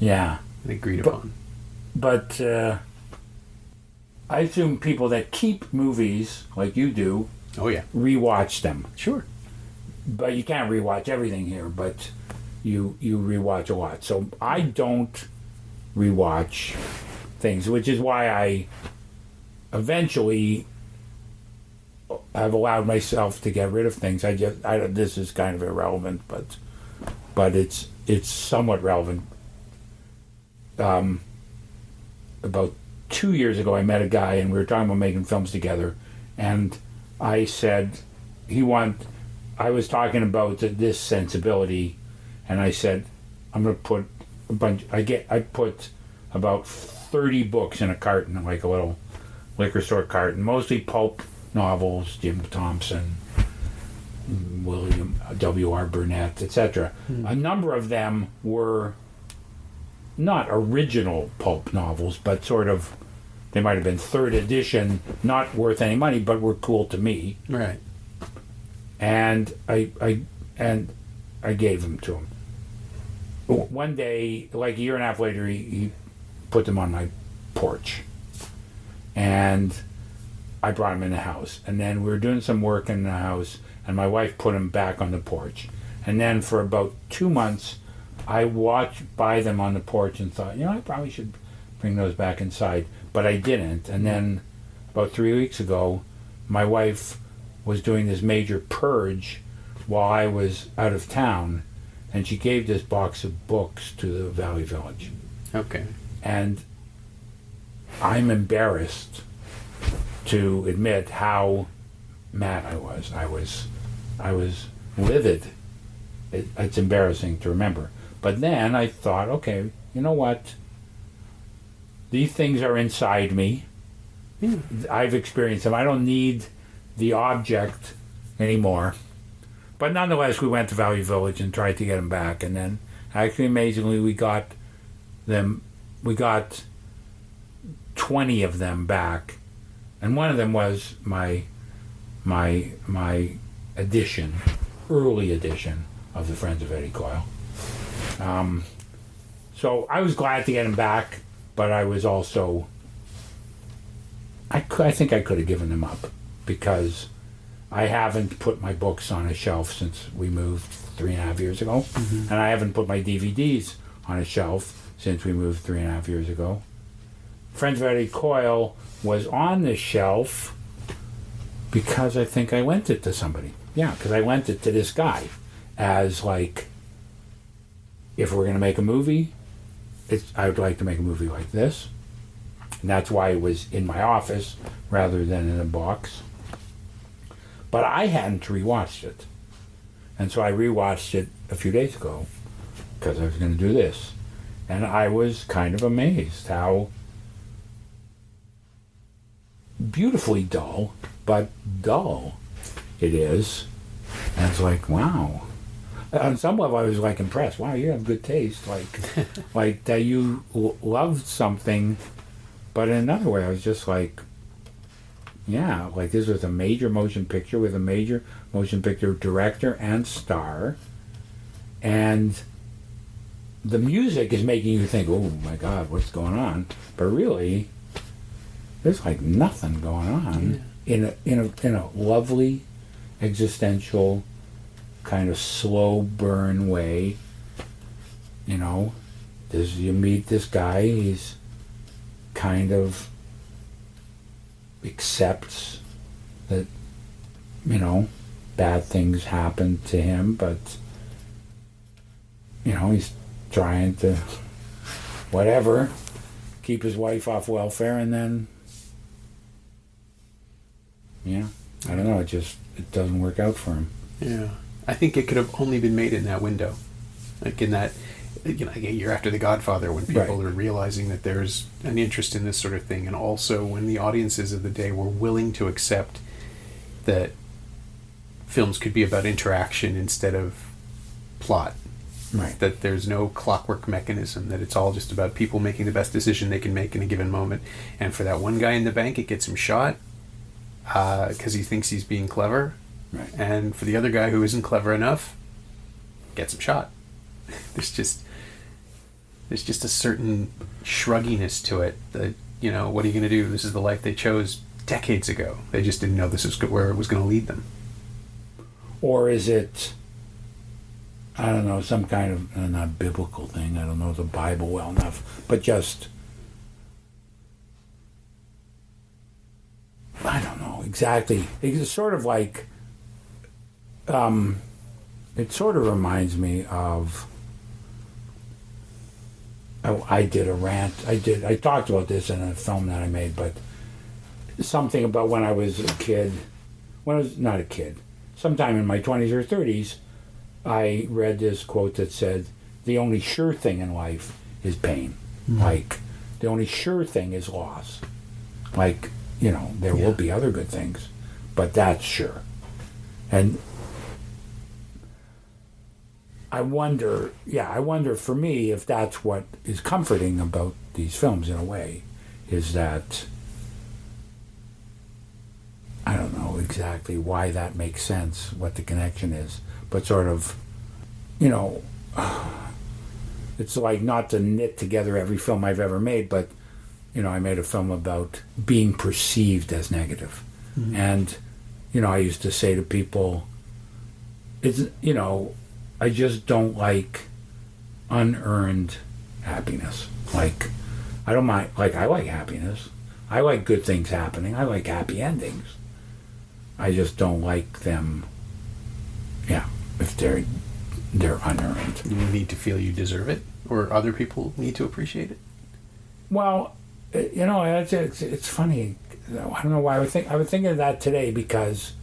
B: Yeah.
A: And agreed upon.
B: But I assume people that keep movies, like you do,
A: oh yeah,
B: rewatch them.
A: Sure.
B: But you can't rewatch everything here, but you rewatch a lot. So I don't rewatch things, which is why I eventually have allowed myself to get rid of things. This is kind of irrelevant, but it's somewhat relevant. About 2 years ago, I met a guy and we were talking about making films together, and I said I was talking about this sensibility, and I said I'm going to put a bunch. I put about 30 books in a carton, like a little liquor store carton, mostly pulp novels, Jim Thompson, William W.R. Burnett, etc. A number of them were not original pulp novels, but sort of, they might have been third edition, not worth any money, but were cool to me.
A: Right.
B: And I gave them to him. One day, like a year and a half later, he put them on my porch, and I brought them in the house. And then we were doing some work in the house, and my wife put them back on the porch. And then for about 2 months, I walked by them on the porch and thought, I probably should bring those back inside. But I didn't. And then about 3 weeks ago, my wife was doing this major purge while I was out of town, and she gave this box of books to the Valley Village.
A: Okay.
B: And I'm embarrassed to admit how mad I was. I was livid. It's embarrassing to remember. But then I thought, okay, you know what? These things are inside me. I've experienced them. I don't need the object anymore. But nonetheless, we went to Valley Village and tried to get them back. And then, actually, amazingly, we got 20 of them back. And one of them was my edition, early edition of the Friends of Eddie Coyle. So I was glad to get him back, but I was also, I think I could have given them up, because I haven't put my books on a shelf since we moved 3.5 years ago, and I haven't put my DVDs on a shelf since we moved 3.5 years ago. Friends of Eddie Coyle was on the shelf because I think I lent it to somebody. Yeah, because I lent it to this guy as like, if we're going to make a movie, I would like to make a movie like this. And that's why it was in my office rather than in a box. But I hadn't rewatched it. And so I rewatched it a few days ago because I was going to do this. And I was kind of amazed how beautifully dull, but dull it is. And it's like, wow. On some level, I was like impressed. Wow, you have good taste. Like that you loved something. But in another way, I was just like, yeah, like this was a major motion picture with a major motion picture director and star. And the music is making you think, oh my God, what's going on? But really, there's like nothing going on in a lovely, existential, kind of slow burn way. You know, you meet this guy, he's kind of accepts that, you know, bad things happen to him, but, you know, he's trying to, whatever, keep his wife off welfare, and then, yeah, I don't know, it doesn't work out for him.
A: Yeah. I think it could have only been made in that window. Like in that, you know, like a year after The Godfather, when people are realizing that there's an interest in this sort of thing, and also when the audiences of the day were willing to accept that films could be about interaction instead of plot.
B: Right.
A: That there's no clockwork mechanism, that it's all just about people making the best decision they can make in a given moment. And for that one guy in the bank, it gets him shot because he thinks he's being clever.
B: Right.
A: And for the other guy who isn't clever enough, gets him shot. There's just a certain shrugginess to it that, you know, what are you going to do? This is the life they chose decades ago. They just didn't know this was where it was going to lead them.
B: Or is it, I don't know, some kind of, not biblical thing, I don't know the Bible well enough, but just, I don't know exactly. It's sort of like, it sort of reminds me of, I did a rant, I talked about this in a film that I made, but something about when I was a kid, when I was not a kid, sometime in my 20s or 30s, I read this quote that said, the only sure thing in life is pain. Mm-hmm. Like, the only sure thing is loss. Like, you know, there will be other good things, but that's sure. And I wonder for me if that's what is comforting about these films in a way, is that I don't know exactly why that makes sense, what the connection is, but sort of, you know, it's like not to knit together every film I've ever made, but, you know, I made a film about being perceived as negative. Mm-hmm. And, you know, I used to say to people, it's, you know, I just don't like unearned happiness. Like, I don't mind, like, I like happiness. I like good things happening. I like happy endings. I just don't like them, if they're unearned.
A: You need to feel you deserve it, or other people need to appreciate it?
B: Well, you know, it's funny. I don't know why I would think of that today, because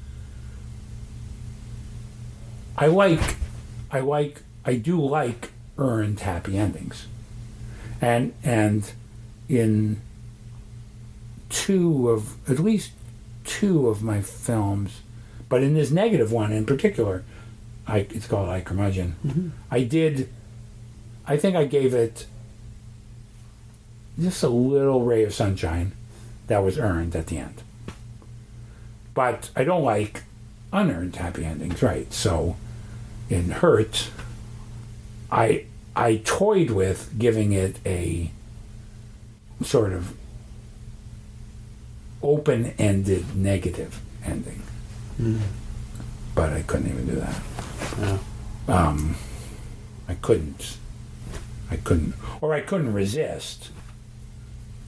B: I do like earned happy endings. And in at least two of my films, but in this negative one in particular, it's called I Curmudgeon. Mm-hmm. I think I gave it just a little ray of sunshine that was earned at the end. But I don't like unearned happy endings, right? So in Hurt, I toyed with giving it a sort of open-ended negative ending. Mm. But I couldn't even do that. No. I couldn't resist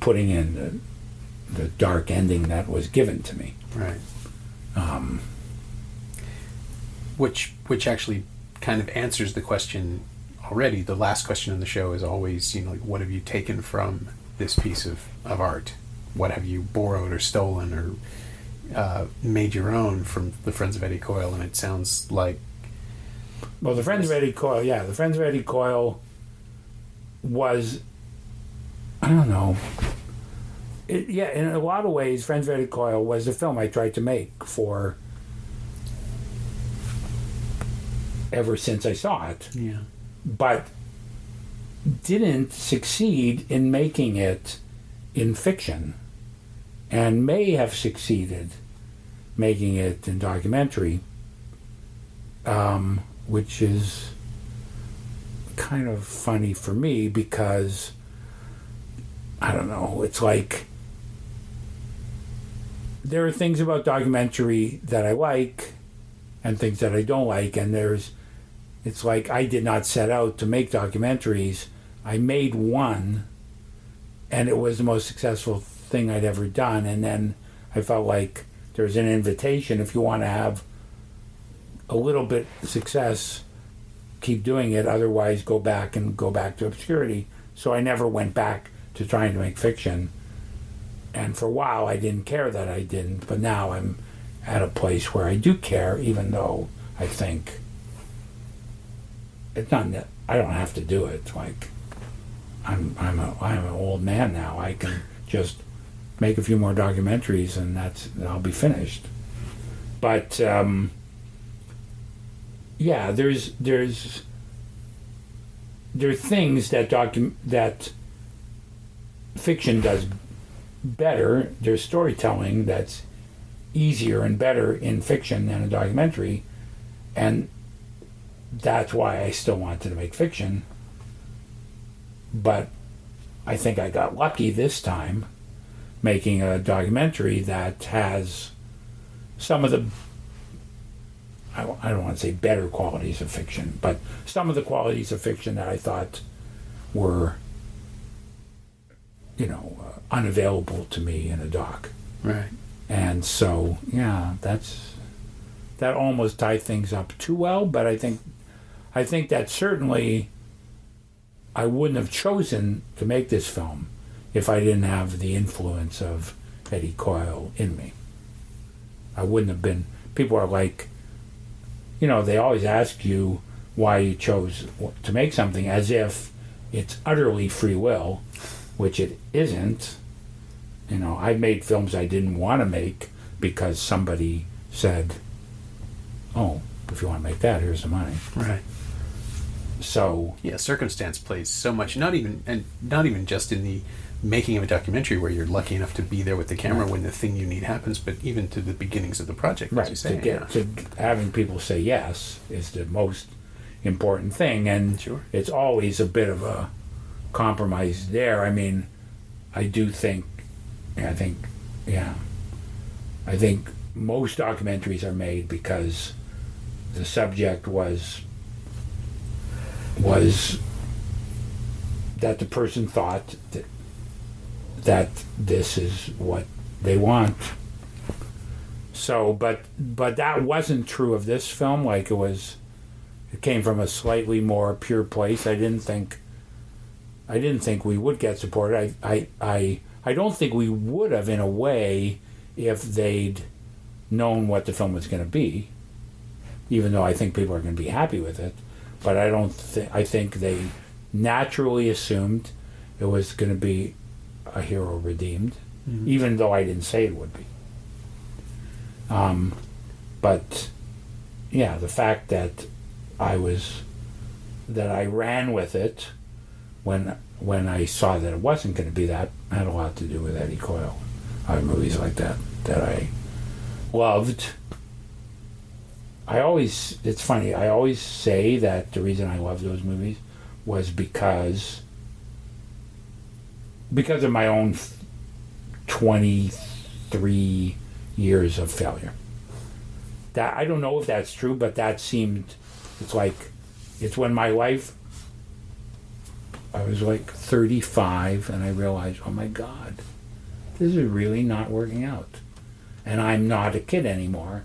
B: putting in the dark ending that was given to me.
A: Right. Which actually kind of answers the question already. The last question in the show is always, like, what have you taken from this piece of art? What have you borrowed or stolen or made your own from the Friends of Eddie Coyle? And it sounds like...
B: Well, the Friends of Eddie Coyle, the Friends of Eddie Coyle was, I don't know, in a lot of ways, Friends of Eddie Coyle was the film I tried to make for ever since I saw it.
A: Yeah.
B: But didn't succeed in making it in fiction, and may have succeeded making it in documentary, which is kind of funny for me because, I don't know, it's like there are things about documentary that I like and things that I don't like, and it's like I did not set out to make documentaries. I made one, and it was the most successful thing I'd ever done, and then I felt like there's an invitation. If you want to have a little bit of success, keep doing it, otherwise go back to obscurity. So I never went back to trying to make fiction, and for a while I didn't care that I didn't, but now I'm at a place where I do care, even though I think it's not, I don't have to do it. Like I'm an old man now. I can just make a few more documentaries and I'll be finished. But there are things that fiction does better. There's storytelling that's easier and better in fiction than a documentary, and that's why I still wanted to make fiction. But I think I got lucky this time making a documentary that has some of the, I don't want to say better qualities of fiction, but some of the qualities of fiction that I thought were, unavailable to me in a doc.
A: Right.
B: And so, that almost tied things up too well, but I think that certainly I wouldn't have chosen to make this film if I didn't have the influence of Eddie Coyle in me. I wouldn't have been, people are like, they always ask you why you chose to make something as if it's utterly free will, which it isn't. I made films I didn't want to make because somebody said, oh, if you want to make that, here's the money.
A: Right.
B: So
A: circumstance plays so much, not even just in the making of a documentary where you're lucky enough to be there with the camera when the thing you need happens, but even to the beginnings of the project, as you say.
B: To having people say yes is the most important thing, and It's always a bit of a compromise there. I mean, I think most documentaries are made because the subject was that the person thought that this is what they want. So, but that wasn't true of this film. Like it came from a slightly more pure place. I didn't think we would get supported. I don't think we would have, in a way, if they'd known what the film was going to be, even though I think people are going to be happy with it. But I think they naturally assumed it was going to be a hero redeemed, even though I didn't say it would be. But the fact that I ran with it when I saw that it wasn't going to be that had a lot to do with Eddie Coyle. Movies like that I loved. It's funny, I always say that the reason I loved those movies was because of my own 23 years of failure. That I don't know if that's true, but that seemed, it's when my life was like 35, and I realized, oh my God, this is really not working out. And I'm not a kid anymore.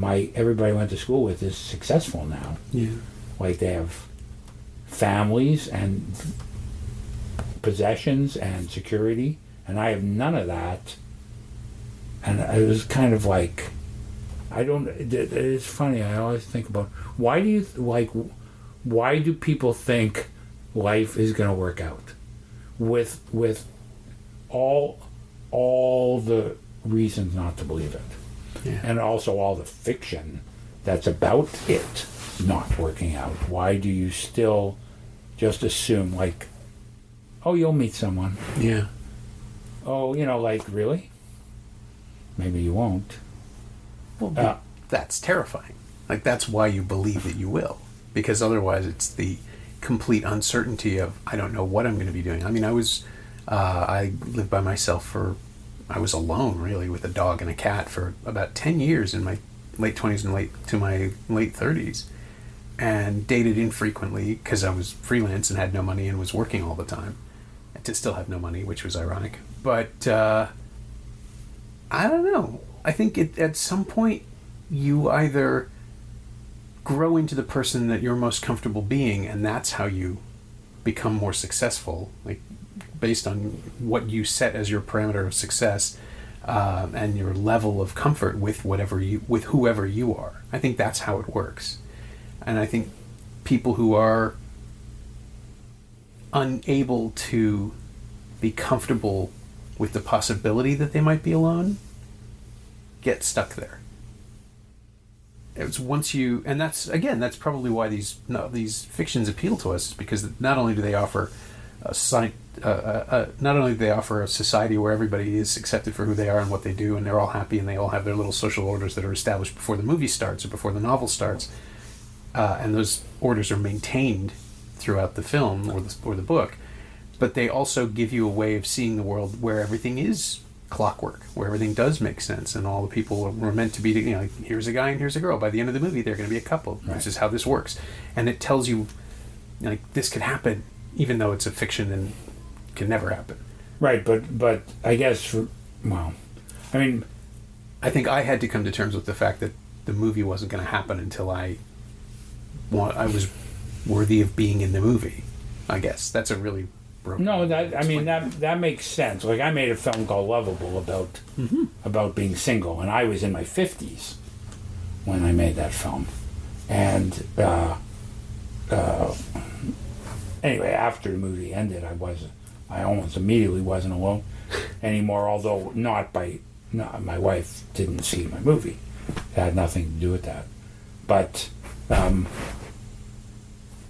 B: Everybody I went to school with is successful now.
A: Yeah.
B: Like they have families and possessions and security, and I have none of that. And it was kind of like, it's funny, I always think about, why do people think life is going to work out with all the reasons not to believe it, and also all the fiction that's about it not working out? Why do you still just assume, like, oh, you'll meet someone?
A: Yeah.
B: Oh, like, really? Maybe you won't.
A: Well, that's terrifying. Like, that's why you believe that you will, because otherwise it's the complete uncertainty of, I don't know what I'm going to be doing. I mean, I lived by myself I was alone, really, with a dog and a cat for about 10 years in my late 20s and my late 30s, and dated infrequently because I was freelance and had no money and was working all the time, and to still have no money, which was ironic. But I don't know. I think at some point you either grow into the person that you're most comfortable being, and that's how you become more successful, like based on what you set as your parameter of success, and your level of comfort with whoever you are. I think that's how it works. And I think people who are unable to be comfortable with the possibility that they might be alone get stuck there. It's once you, and that's probably why these fictions appeal to us, is because not only do they offer a society where everybody is accepted for who they are and what they do, and they're all happy and they all have their little social orders that are established before the movie starts or before the novel starts, and those orders are maintained throughout the film or the book, but they also give you a way of seeing the world where everything is clockwork, where everything does make sense, and all the people were meant to be, here's a guy and here's a girl. By the end of the movie, they're going to be a couple. Right. This is how this works. And it tells you, this could happen, even though it's a fiction and can never happen.
B: Right, but I guess, I
A: think I had to come to terms with the fact that the movie wasn't going to happen until I was worthy of being in the movie. I guess that's a really broken.
B: No, that makes sense. Like, I made a film called Lovable about being single, and I was in my 50s when I made that film. And anyway, after the movie ended, I almost immediately wasn't alone anymore. Although my wife didn't see my movie. It had nothing to do with that. But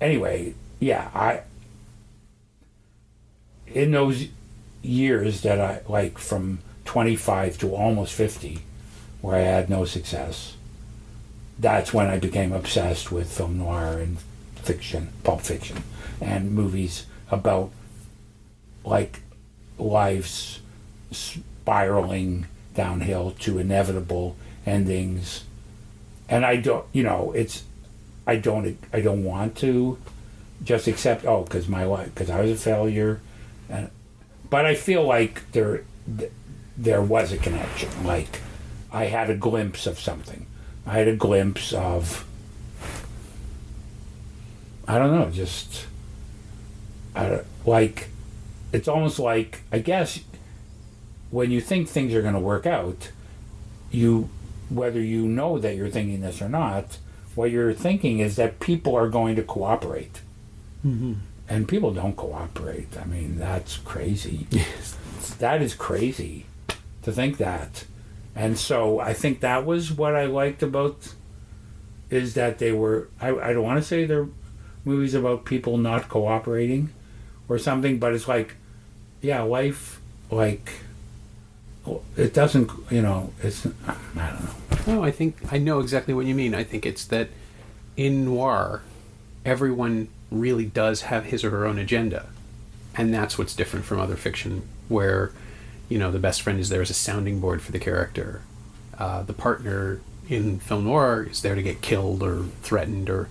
B: anyway, yeah, in those years that I, like, from 25 to almost 50, where I had no success, that's when I became obsessed with film noir and fiction, pulp fiction, and movies about, like, life's spiraling downhill to inevitable endings. And I don't want to just accept, because I was a failure. But I feel like there was a connection. Like, I had a glimpse of something. I had a glimpse of, I don't know, like, it's almost like, I guess, when you think things are going to work out, whether you know that you're thinking this or not, what you're thinking is that people are going to cooperate. Mm-hmm. And people don't cooperate. I mean, that's crazy. That is crazy to think that. And so I think that was what I liked about, is that they were, I don't want to say they're movies about people not cooperating or something, but it's like, yeah, life, like, it doesn't, it's, I don't know.
A: No, I think I know exactly what you mean. I think it's that in noir, everyone really does have his or her own agenda, and that's what's different from other fiction, where the best friend is there as a sounding board for the character. The partner in film noir is there to get killed or threatened or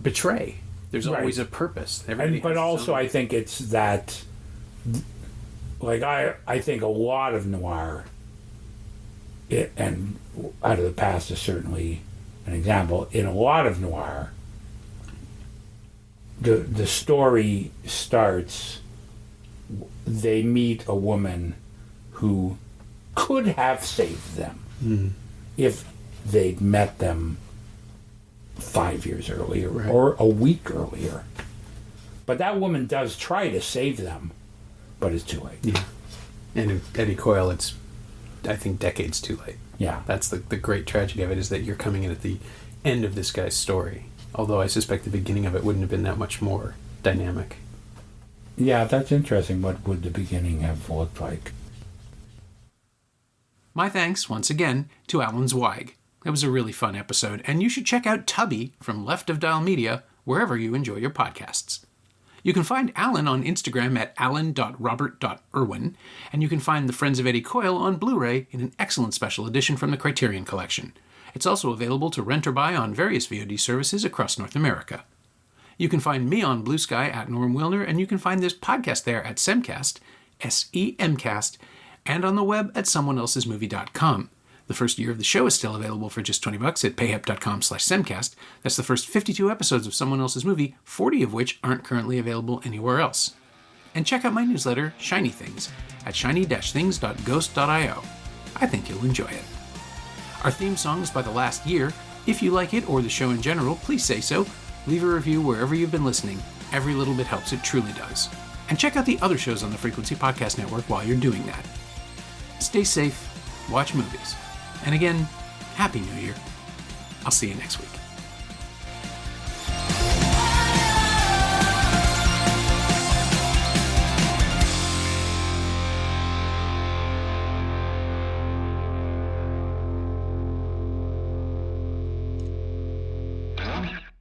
A: betray, There's always a purpose.
B: But also, I think it's that, like, I think a lot of noir, and Out of the Past is certainly an example, in a lot of noir, the story starts, they meet a woman who could have saved them if they'd met them 5 years earlier or a week earlier. But that woman does try to save them, but it's too late.
A: Yeah. And in Eddie Coyle, it's, I think, decades too late.
B: Yeah.
A: That's the great tragedy of it, is that you're coming in at the end of this guy's story. Although I suspect the beginning of it wouldn't have been that much more dynamic.
B: Yeah, that's interesting. What would the beginning have looked like?
A: My thanks, once again, to Alan Zweig. It was a really fun episode, and you should check out Tubby from Left of Dial Media wherever you enjoy your podcasts. You can find Alan on Instagram at alan.robert.irwin, and you can find The Friends of Eddie Coyle on Blu-ray in an excellent special edition from the Criterion Collection. It's also available to rent or buy on various VOD services across North America. You can find me on Blue Sky at Norm Wilner, and you can find this podcast there at Semcast, S-E-M-Cast, and on the web at someoneelsesmovie.com. The first year of the show is still available for just $20 at payhip.com/semcast. That's the first 52 episodes of Someone Else's Movie, 40 of which aren't currently available anywhere else. And check out my newsletter, Shiny Things, at shiny-things.ghost.io. I think you'll enjoy it. Our theme song is by The Last Year. If you like it or the show in general, please say so. Leave a review wherever you've been listening. Every little bit helps, it truly does. And check out the other shows on the Frequency Podcast Network while you're doing that. Stay safe, watch movies. And again, Happy New Year. I'll see you next week.